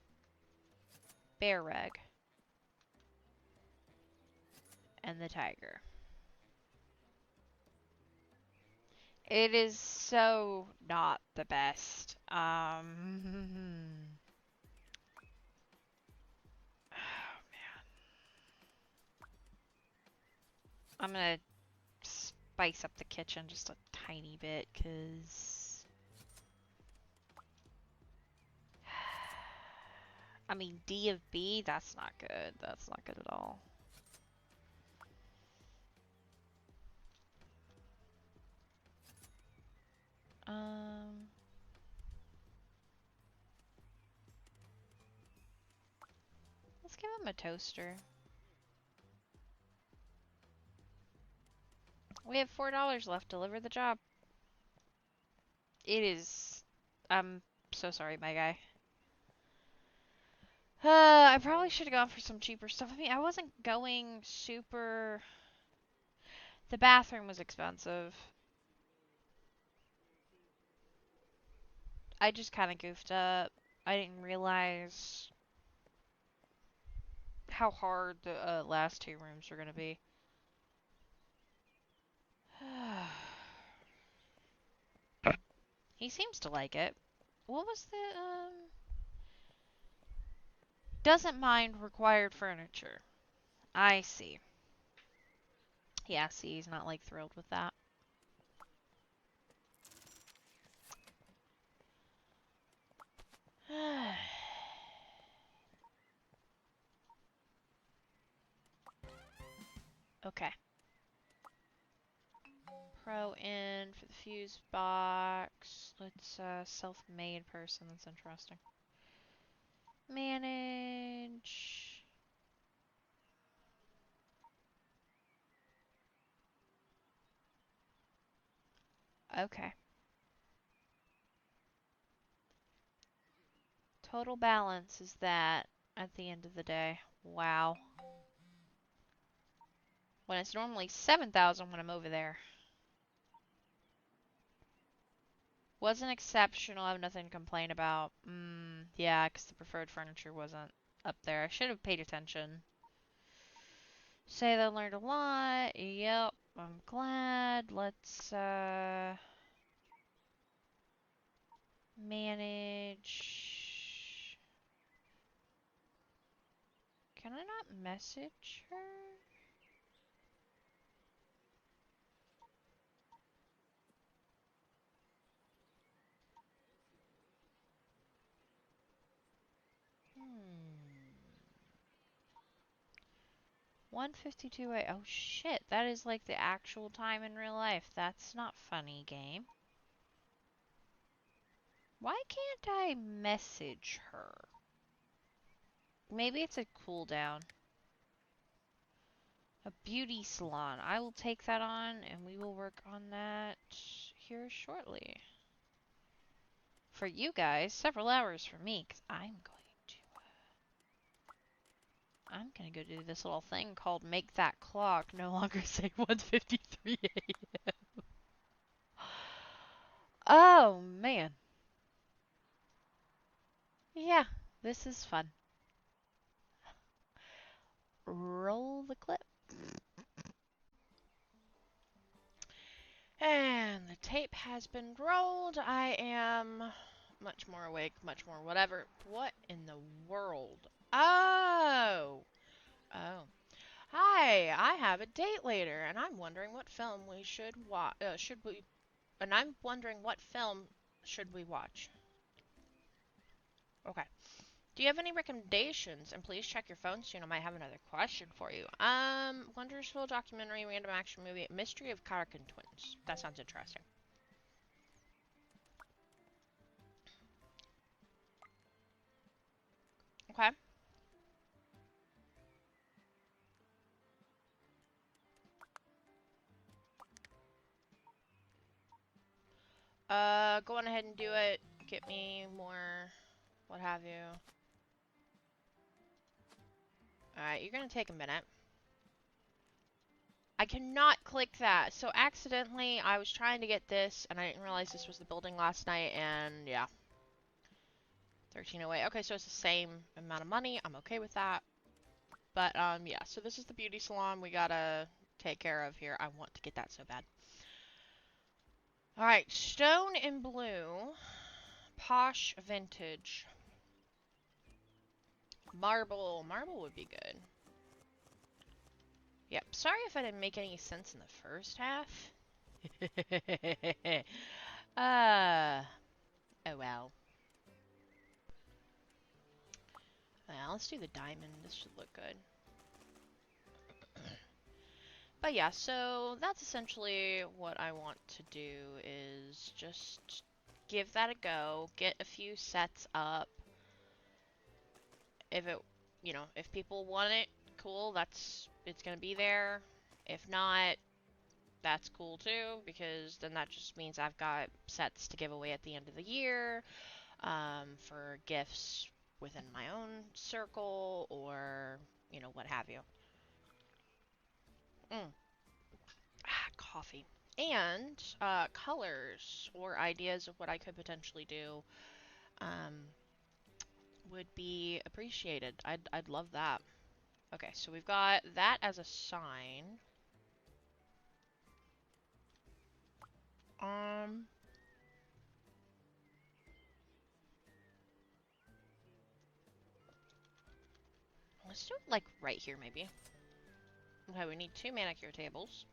Bear reg. And the tiger. It is so not the best. Oh, man. I'm gonna spice up the kitchen just a tiny bit, because... I mean, D of B, that's not good. That's not good at all. Let's give him a toaster. We have $4 left. Deliver the job. It is... I'm so sorry, my guy. I probably should have gone for some cheaper stuff. I mean, I wasn't going super... The bathroom was expensive. I just kind of goofed up. I didn't realize how hard the last two rooms were going to be. He seems to like it. What was the, Doesn't mind required furniture. I see. Yeah, see, he's not, like, thrilled with that. Okay. Pro in for the fuse box. Let's, self-made person. That's interesting. Manage. Okay. Total balance is that at the end of the day. Wow. When it's normally 7,000 when I'm over there. Wasn't exceptional. I have nothing to complain about. Yeah, because the preferred furniture wasn't up there. I should have paid attention. Say they learned a lot. Yep, I'm glad. Let's, manage. Can I not message her? Hmm. 1:52. Oh shit, that is like the actual time in real life. That's not funny, game. Why can't I message her? Maybe it's a cooldown. A beauty salon. I will take that on and we will work on that here shortly. for you guys, several hours for me, because I'm gonna go do this little thing called make that clock no longer say 1:53 a.m. Oh man. Yeah, this is fun. Roll the clip. And the tape has been rolled. I am much more awake, much more whatever. What in the world? Oh! Oh. Hi, I have a date later, and I'm wondering what film we should watch. And I'm wondering what film should we watch. Okay. Do you have any recommendations? And please check your phone soon. I might have another question for you. Wonderful documentary, random action movie, Mystery of Carrigan Twins. That sounds interesting. Okay. Go on ahead and do it. Get me more, what have you. Alright, you're gonna take a minute. I cannot click that. So accidentally, I was trying to get this, and I didn't realize this was the building last night, and yeah. 1308. Okay, so it's the same amount of money. I'm okay with that. But, yeah. So this is the beauty salon we gotta take care of here. I want to get that so bad. Alright, stone and blue. Posh vintage. Marble. Marble would be good. Yep. Sorry if I didn't make any sense in the first half. Oh well. Well, let's do the diamond. This should look good. But yeah, so that's essentially what I want to do is just give that a go, get a few sets up. If it, if people want it, cool, it's gonna be there. If not, that's cool too, because then that just means I've got sets to give away at the end of the year, for gifts within my own circle, or, what have you. Coffee. And, colors, or ideas of what I could potentially do, would be appreciated. I'd love that. Okay, so we've got that as a sign. Let's do it like right here, maybe. Okay, we need 2 manicure tables.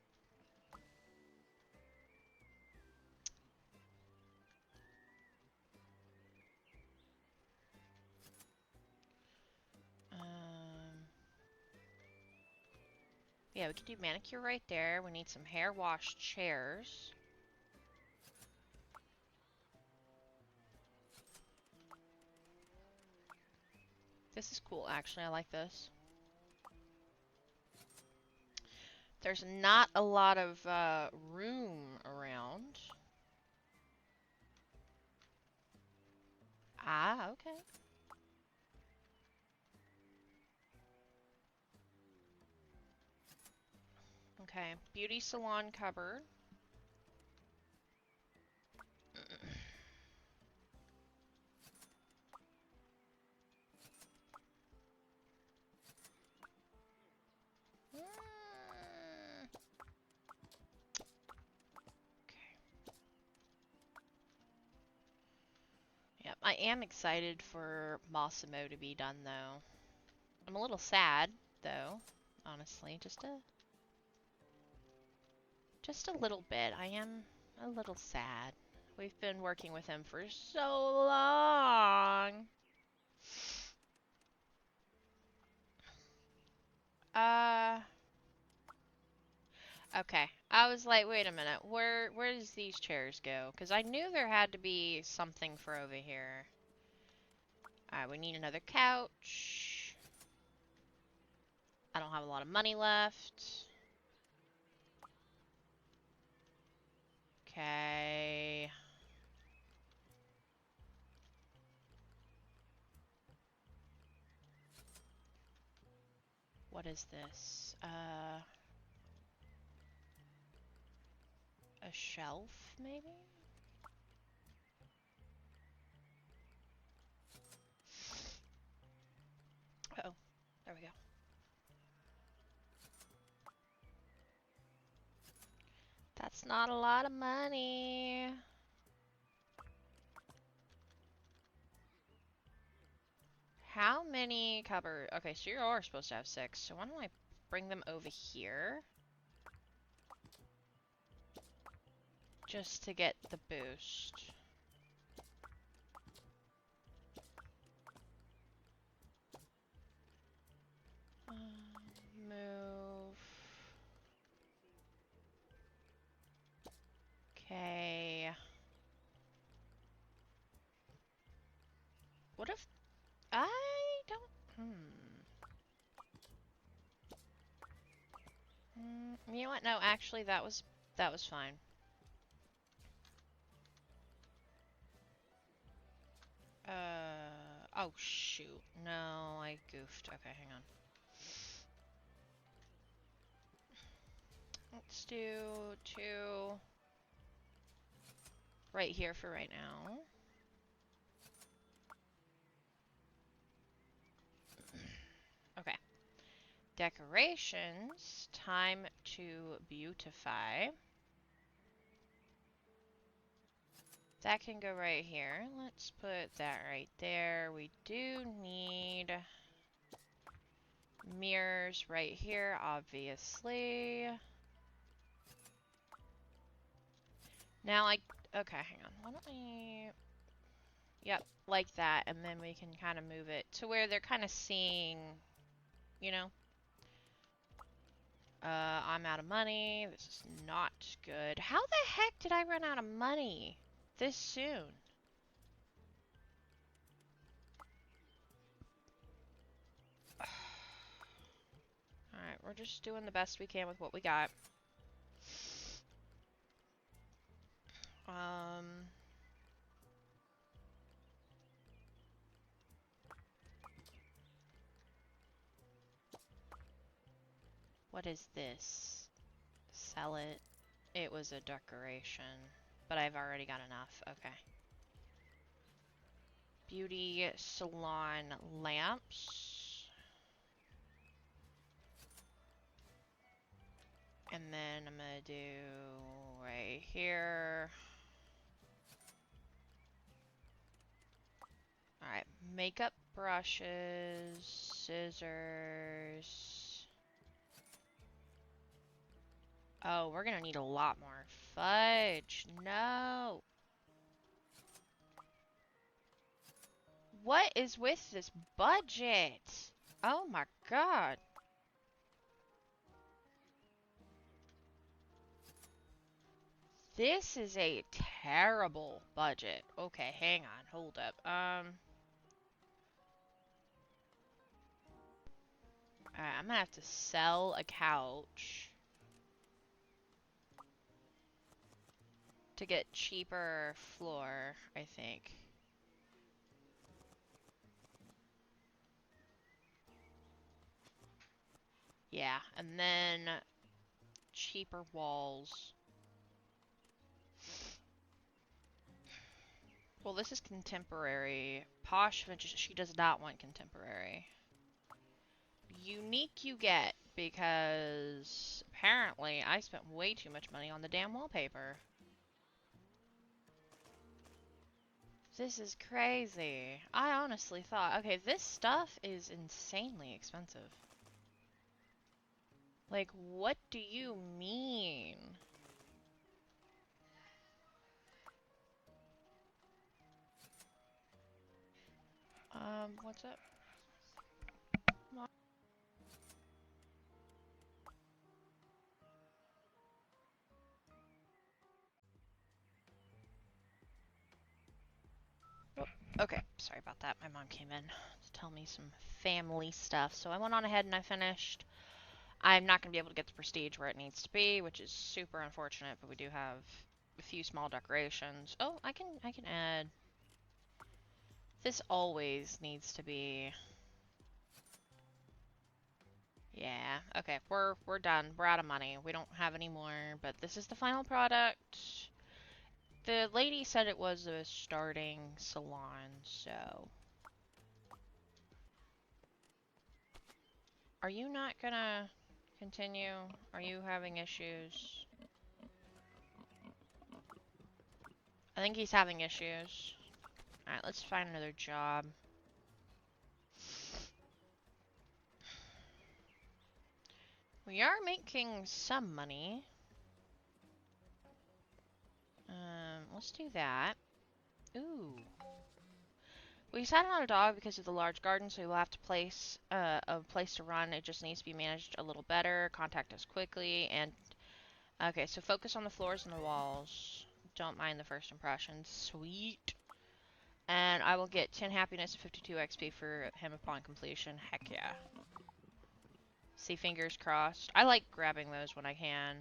Yeah, we could do manicure right there. We need some hair wash chairs. This is cool, actually. I like this. There's not a lot of room around. Ah, okay. Okay, beauty salon cupboard. Yep, I am excited for Massimo to be done, though. I'm a little sad, though, honestly. Just a little bit. I am a little sad. We've been working with him for so long. Okay. I was like, wait a minute. Where does these chairs go? Because I knew there had to be something for over here. Alright, we need another couch. I don't have a lot of money left. Okay. What is this? A shelf, maybe? Uh oh, there we go. That's not a lot of money. How many cupboards? Okay, so you are supposed to have 6. So why don't I bring them over here? Just to get the boost. Move. Okay. What if I don't? You know what? No, actually, that was fine. Oh shoot. No, I goofed. Okay, hang on. Let's do 2 right here for right now. Okay. Decorations. Time to beautify. That can go right here. Let's put that right there. We do need mirrors right here, obviously. Now, okay, hang on. Why don't we... Yep, like that, and then we can kind of move it to where they're kind of seeing, you know? I'm out of money. This is not good. How the heck did I run out of money this soon? Alright, we're just doing the best we can with what we got. What is this? Sell it. It was a decoration, but I've already got enough. Okay. Beauty salon lamps. And then I'm gonna do right here. Alright, makeup brushes, scissors. Oh, we're gonna need a lot more. Fudge, no! What is with this budget? Oh my god. This is a terrible budget. Okay, hang on, hold up. Alright, I'm gonna have to sell a couch to get cheaper floor, I think. Yeah, and then cheaper walls. Well, this is contemporary. Posh vintage, she does not want contemporary. Unique you get, because apparently I spent way too much money on the damn wallpaper. This is crazy. I honestly thought, okay, this stuff is insanely expensive. Like, what do you mean? What's up? Oh, okay, sorry about that. My mom came in to tell me some family stuff. So I went on ahead and I finished. I'm not going to be able to get the prestige where it needs to be, which is super unfortunate, but we do have a few small decorations. Oh, I can add. This always needs to be Yeah, okay, we're done. We're out of money. We don't have any more, but this is the final product. The lady said it was a starting salon, so... Are you not gonna continue? Are you having issues? I think he's having issues. Alright, let's find another job. We are making some money. Let's do that. Ooh. We decided on a dog because of the large garden, so we'll have to place a place to run. It just needs to be managed a little better. Contact us quickly, and okay, so focus on the floors and the walls. Don't mind the first impressions. Sweet. And I will get 10 happiness and 52 XP for him upon completion. Heck yeah. See, fingers crossed. I like grabbing those when I can.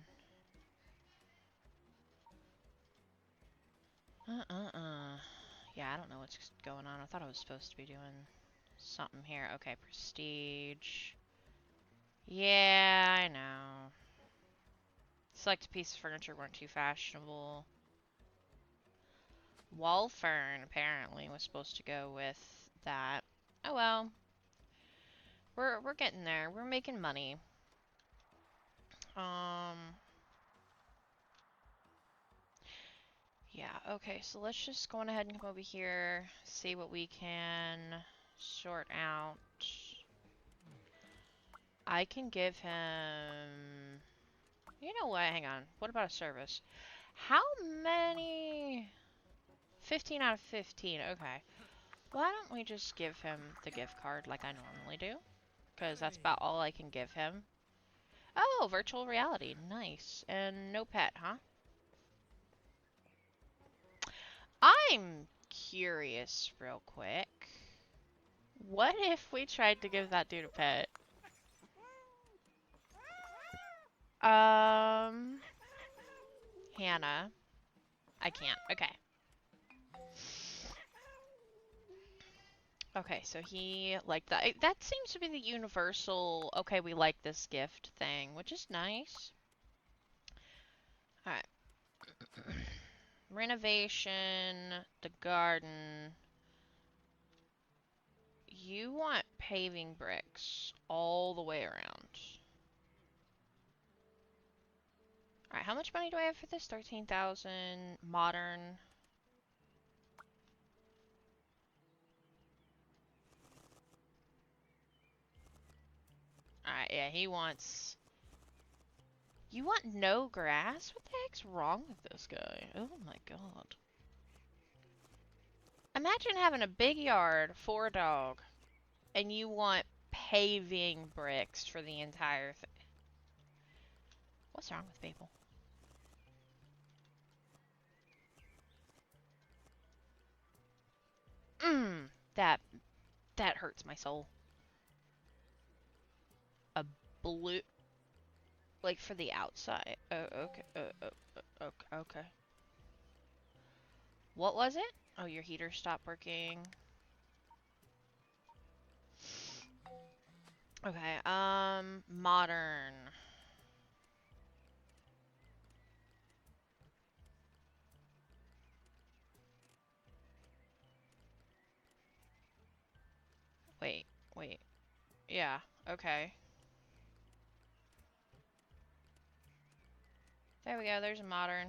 Yeah, I don't know what's going on. I thought I was supposed to be doing something here. Okay, prestige. Yeah, I know. Select a piece of furniture weren't too fashionable. Wall fern, apparently, was supposed to go with that. Oh well. We're getting there. We're making money. Yeah, okay, so let's just go on ahead and come over here, see what we can sort out. I can give him... You know what? Hang on. What about a service? How many... 15 out of 15. Okay. Why don't we just give him the gift card like I normally do? Because that's about all I can give him. Oh, virtual reality. Nice. And no pet, huh? I'm curious real quick. What if we tried to give that dude a pet? Hannah. I can't. Okay. Okay, so he liked that. That seems to be the universal, okay, we like this gift thing, which is nice. Alright. Renovation, the garden. You want paving bricks all the way around. Alright, how much money do I have for this? 13,000. Modern. Alright, yeah, he wants... You want no grass? What the heck's wrong with this guy? Oh my god. Imagine having a big yard for a dog, and you want paving bricks for the entire thing. What's wrong with people? That hurts my soul. A blue, like for the outside. Oh, okay. Okay. What was it? Oh, your heater stopped working. Okay. Modern. Wait. Yeah. Okay. There we go. There's a modern.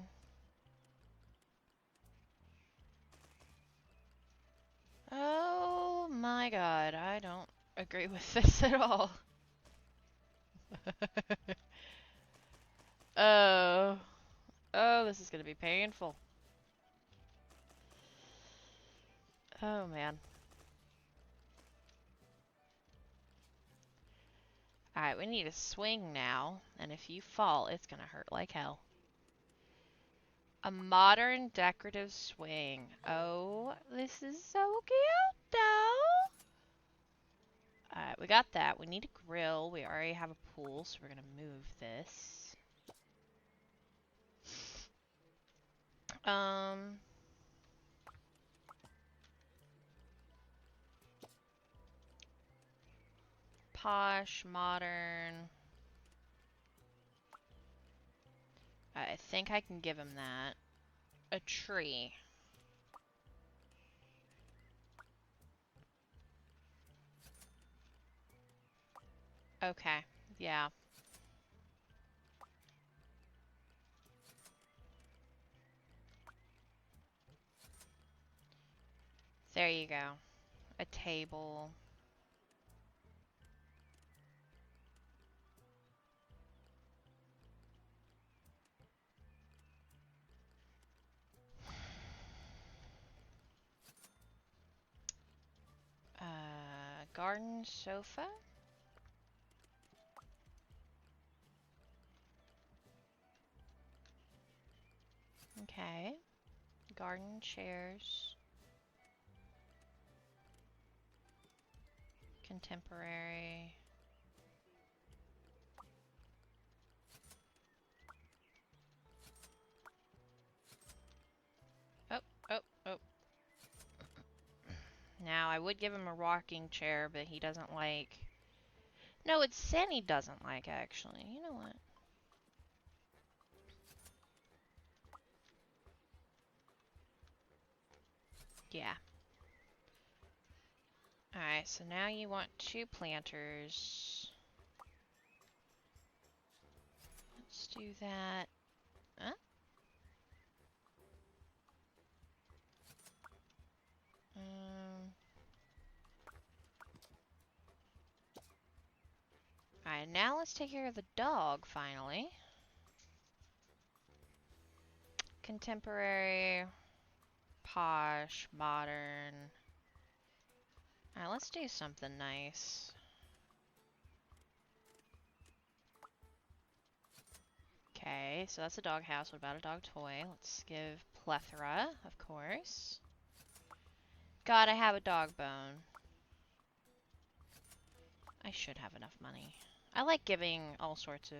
Oh my god, I don't agree with this at all. Oh. Oh, this is gonna be painful. Oh man. Alright, we need a swing now, and if you fall, it's gonna hurt like hell. A modern decorative swing. Oh, this is so cute, though. Alright, we got that. We need a grill. We already have a pool, so we're gonna move this. Posh, modern. I think I can give him that. A tree. Okay, yeah. There you go. A table. Garden sofa. Okay. Garden chairs. Contemporary. Oh, oh, oh. Now, I would give him a rocking chair, but he doesn't like... No, it's Sandy doesn't like, actually. You know what? Yeah. Alright, so now you want 2 planters. Let's do that. Huh? Alright, now let's take care of the dog, finally. Contemporary, posh, modern. Alright, let's do something nice. Okay, so that's a dog house. What about a dog toy? Let's give plethora, of course. Gotta have a dog bone. I should have enough money. I like giving all sorts of,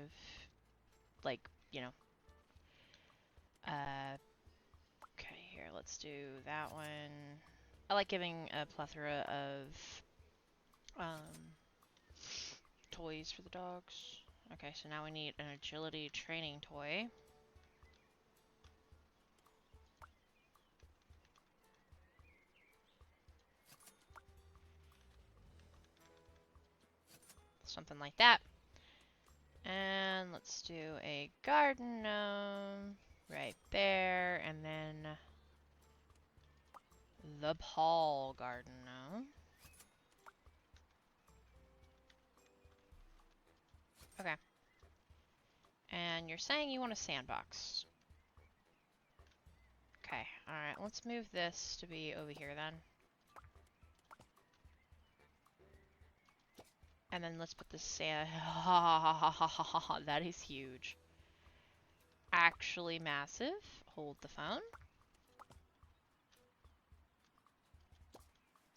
like, you know. Okay, here, let's do that one. I like giving a plethora of, toys for the dogs. Okay, so now we need an agility training toy. Something like that. And let's do a garden gnome right there, and then the Paul garden gnome. Okay. And you're saying you want a sandbox. Okay, alright, let's move this to be over here then. And then let's put the sand. That is huge. Actually massive. Hold the phone.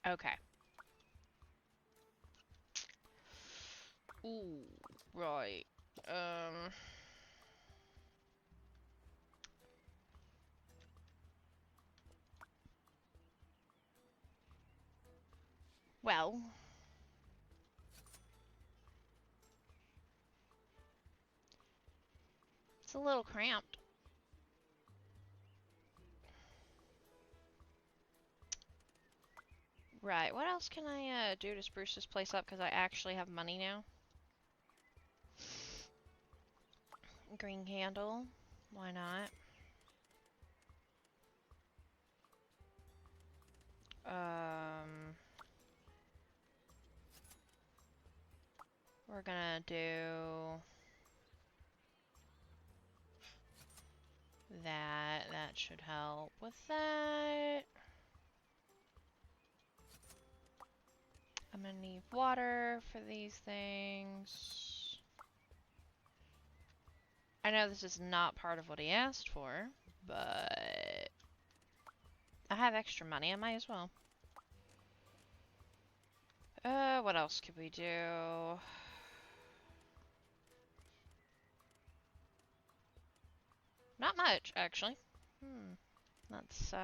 Okay. Ooh, right. Well. It's a little cramped. Right, what else can I do to spruce this place up? Because I actually have money now. Green candle. Why not? We're gonna do that. That should help with that. I'm gonna need water for these things. I know this is not part of what he asked for, but I have extra money. I might as well. What else could we do? Not much, actually. Let's,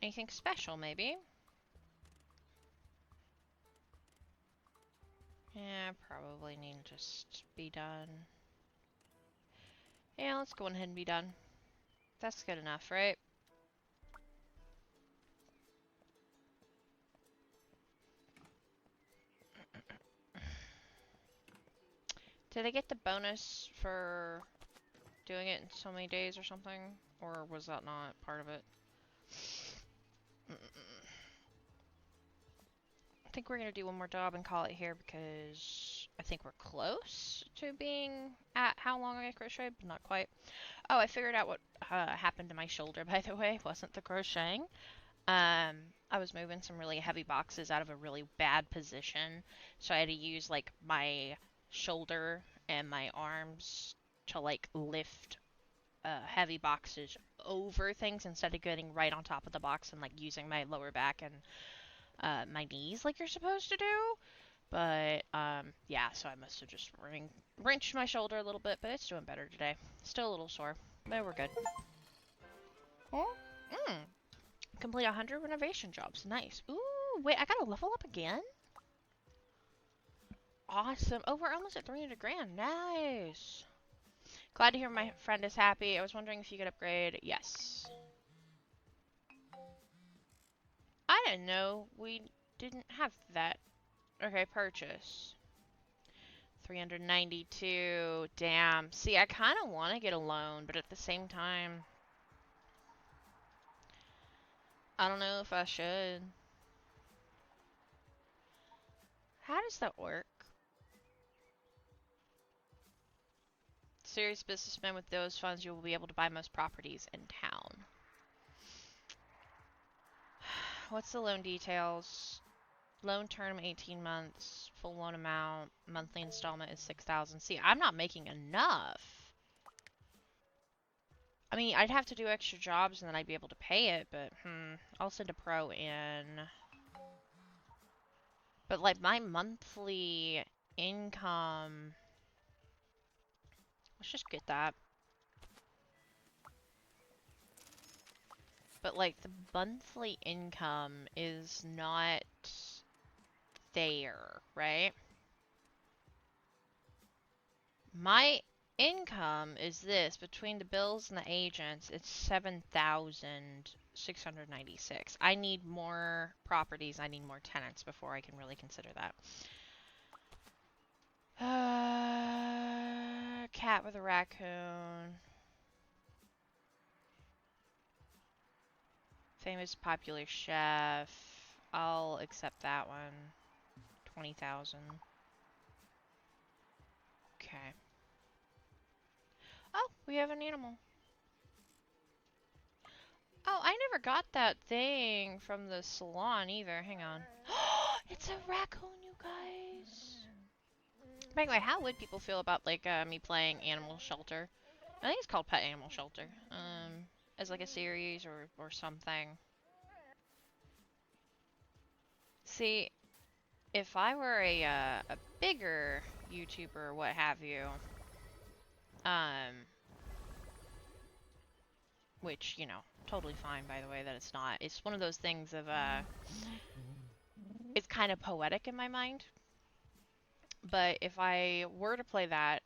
Anything special, maybe? Yeah, probably need to just be done. Yeah, let's go ahead and be done. That's good enough, right? Did I get the bonus for doing it in so many days or something? Or was that not part of it? I think we're gonna do one more job and call it here because I think we're close to being at how long I crocheted, but not quite. Oh, I figured out what happened to my shoulder, by the way. It wasn't the crocheting. I was moving some really heavy boxes out of a really bad position, so I had to use like my shoulder and my arms to like lift heavy boxes over things instead of getting right on top of the box and like using my lower back and my knees like you're supposed to do. But yeah, so I must have just wrenched my shoulder a little bit, but it's doing better today. Still a little sore, but we're good. Oh, complete 100 renovation jobs. Nice. Ooh, wait, I gotta level up again? Awesome. Oh, we're almost at 300 grand. Nice. Glad to hear my friend is happy. I was wondering if you could upgrade. Yes. I didn't know we didn't have that. Okay, purchase. 392. Damn. See, I kind of want to get a loan, but at the same time, I don't know if I should. How does that work? Serious businessman, with those funds, you will be able to buy most properties in town. What's the loan details? Loan term 18 months, full loan amount, monthly installment is 6,000. See, I'm not making enough. I mean, I'd have to do extra jobs and then I'd be able to pay it, but I'll send a pro in. But like my monthly income, let's just get that. But like the monthly income is not there, right? My income is this between the bills and the agents, it's 7,696. I need more properties, I need more tenants before I can really consider that. Cat with a raccoon. Famous popular chef. I'll accept that one. 20,000. Okay. Oh, we have an animal. Oh, I never got that thing from the salon either. Hang on. It's a raccoon, you guys. By the way, how would people feel about like me playing Animal Shelter? I think it's called Pet Animal Shelter. As like a series or something. See, if I were a bigger YouTuber or what have you, which, you know, totally fine by the way that it's not. It's one of those things of it's kind of poetic in my mind. But if I were to play that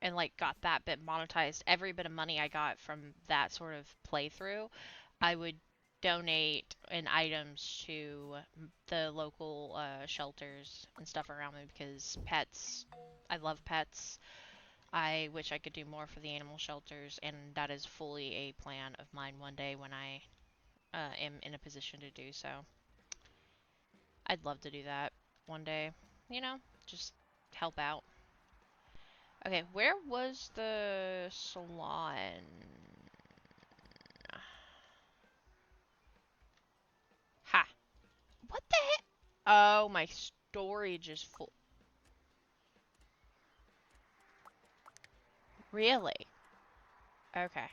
and like got that bit monetized, every bit of money I got from that sort of playthrough, I would donate in items to the local shelters and stuff around me because pets, I love pets. I wish I could do more for the animal shelters, and that is fully a plan of mine one day when I am in a position to do so. I'd love to do that one day, you know, just help out. Okay, where was the salon? Ha! What the heck? Oh, my storage is full. Really? Okay.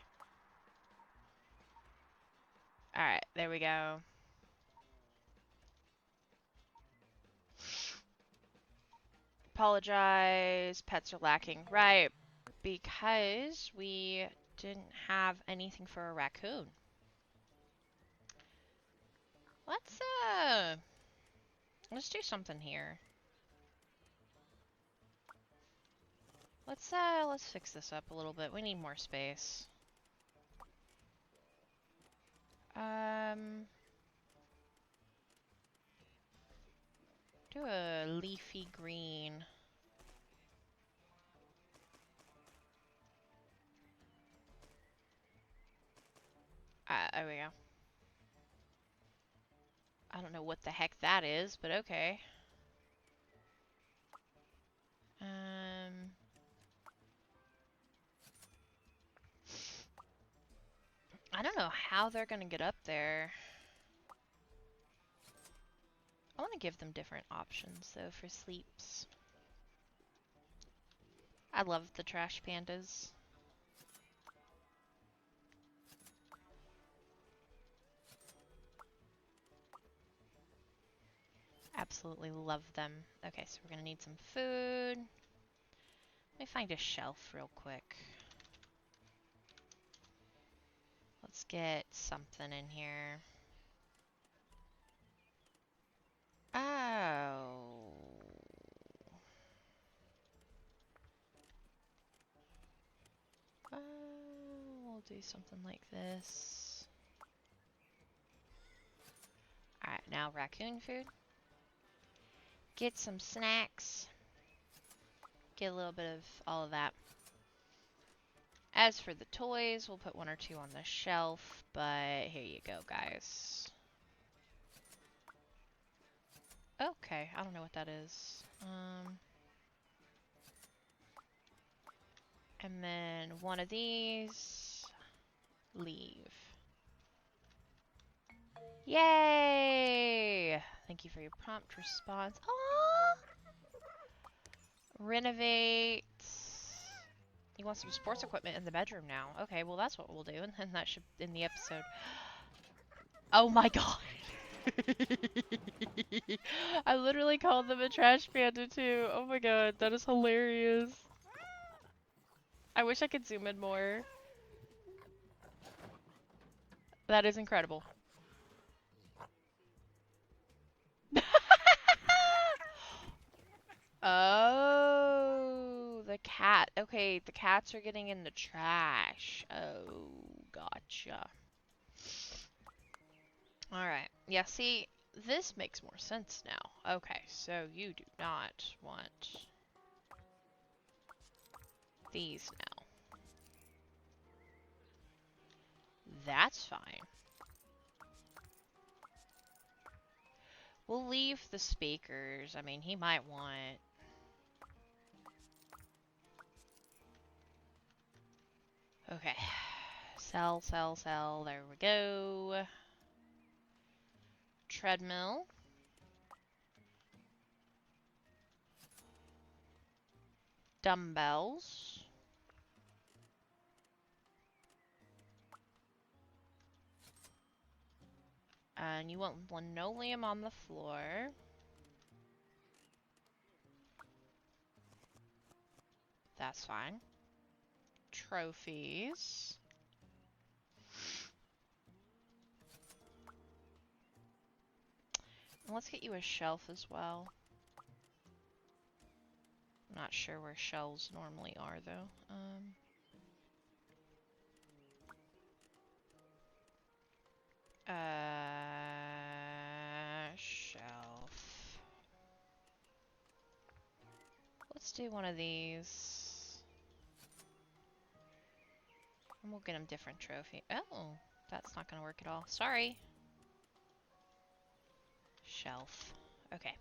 Alright, there we go. Apologize. Pets are lacking. Right. Because we didn't have anything for a raccoon. Let's do something here. Let's fix this up a little bit. We need more space. Do a leafy green. There we go. I don't know what the heck that is, but okay. I don't know how they're gonna get up there. I want to give them different options, though, for sleeps. I love the trash pandas. Absolutely love them. Okay, so we're gonna need some food. Let me find a shelf real quick. Let's get something in here. Oh. We'll do something like this. Alright, now raccoon food. Get some snacks. Get a little bit of all of that. As for the toys, we'll put one or two on the shelf, but here you go, guys. Okay, I don't know what that is. And then one of these. Leave. Yay! Thank you for your prompt response. Aww! Renovate. You want some sports equipment in the bedroom now. Okay, well that's what we'll do, and then that should end the episode. Oh my god! I literally called them a trash panda too. Oh my god, that is hilarious. I wish I could zoom in more. That is incredible. Oh, the cat. Okay, the cats are getting in the trash. Oh, gotcha. Alright. Yeah, see, this makes more sense now. Okay, so you do not want these now. That's fine. We'll leave the speakers. I mean, he might want... Okay. Sell, sell, sell. There we go. Treadmill. Dumbbells. And you want linoleum on the floor. That's fine. Trophies. And let's get you a shelf as well. I'm not sure where shelves normally are though. Shelf. Let's do one of these. And we'll get him different trophy. Oh, that's not gonna work at all. Sorry. Shelf. Okay.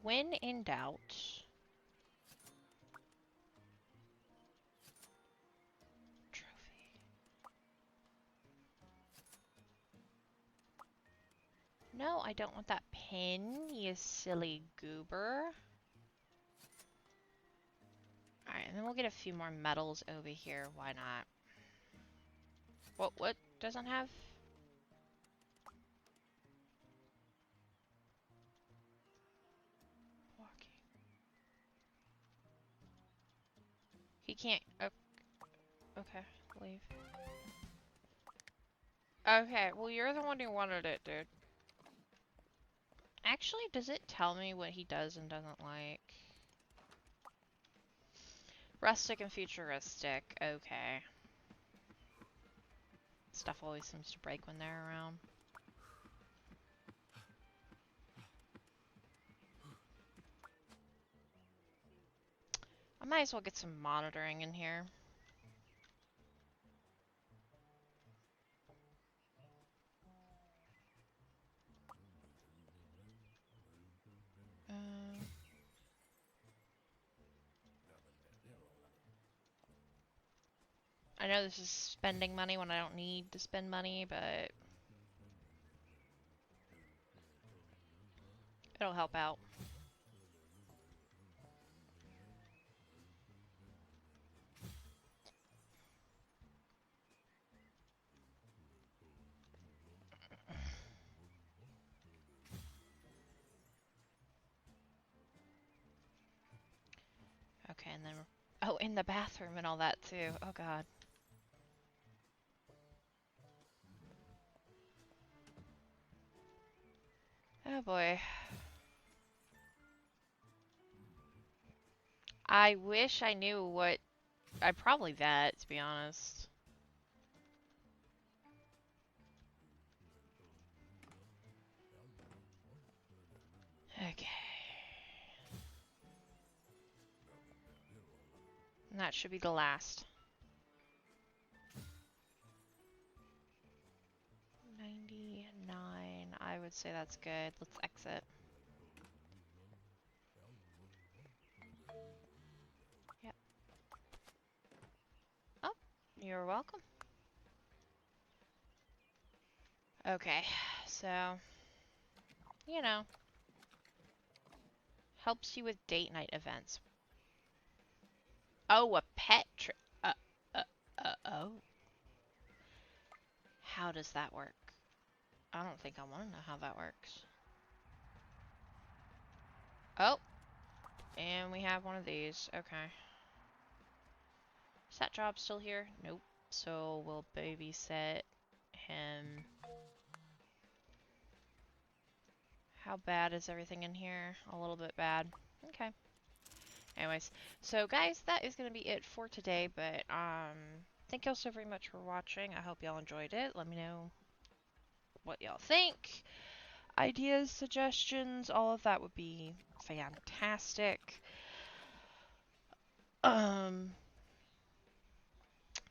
When in doubt. Trophy. No, I don't want that pin, you silly goober. Alright, and then we'll get a few more medals over here. Why not? What doesn't have? Walking. He can't. Oh, okay, leave. Okay, well you're the one who wanted it, dude. Actually, does it tell me what he does and doesn't like? Rustic and futuristic. Okay. Stuff always seems to break when they're around. I might as well get some monitoring in here. I know this is spending money when I don't need to spend money, but it'll help out. Okay, and then... Oh, in the bathroom and all that, too. Oh, God. Oh, boy. I wish I knew what... I'd probably vet, to be honest. Okay. And that should be the last. 99. I would say that's good. Let's exit. Yep. Oh, you're welcome. Okay, so... You know. Helps you with date night events. Oh, a pet trip. Oh. How does that work? I don't think I want to know how that works. Oh. And we have one of these. Okay. Is that job still here? Nope. So we'll babysit him. How bad is everything in here? A little bit bad. Okay. Anyways, so guys, that is going to be it for today, but thank y'all so very much for watching. I hope y'all enjoyed it. Let me know what y'all think. Ideas, suggestions, all of that would be fantastic.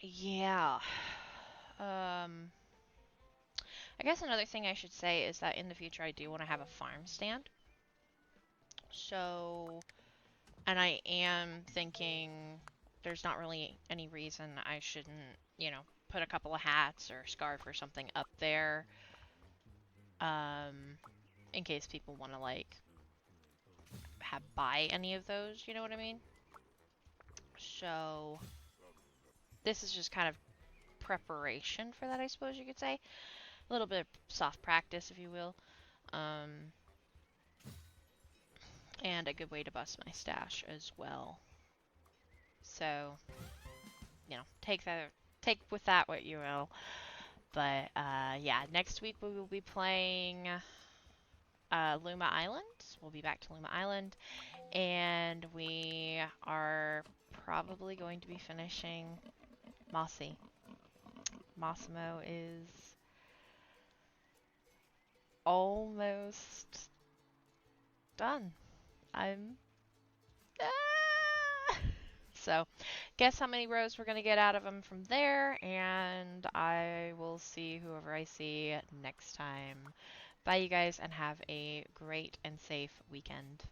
Yeah. I guess another thing I should say is that in the future I do want to have a farm stand. So, and I am thinking there's not really any reason I shouldn't, you know, put a couple of hats or a scarf or something up there. In case people want to, like, buy any of those, you know what I mean? So, this is just kind of preparation for that, I suppose you could say. A little bit of soft practice, if you will. And a good way to bust my stash as well. So, you know, take with that what you will. But, yeah, next week we will be playing Luma Island. We'll be back to Luma Island. And we are probably going to be finishing Mossy. Massimo is almost done. I'm... So, guess how many rows we're going to get out of him from there, and I will see whoever I see next time. Bye, you guys, and have a great and safe weekend.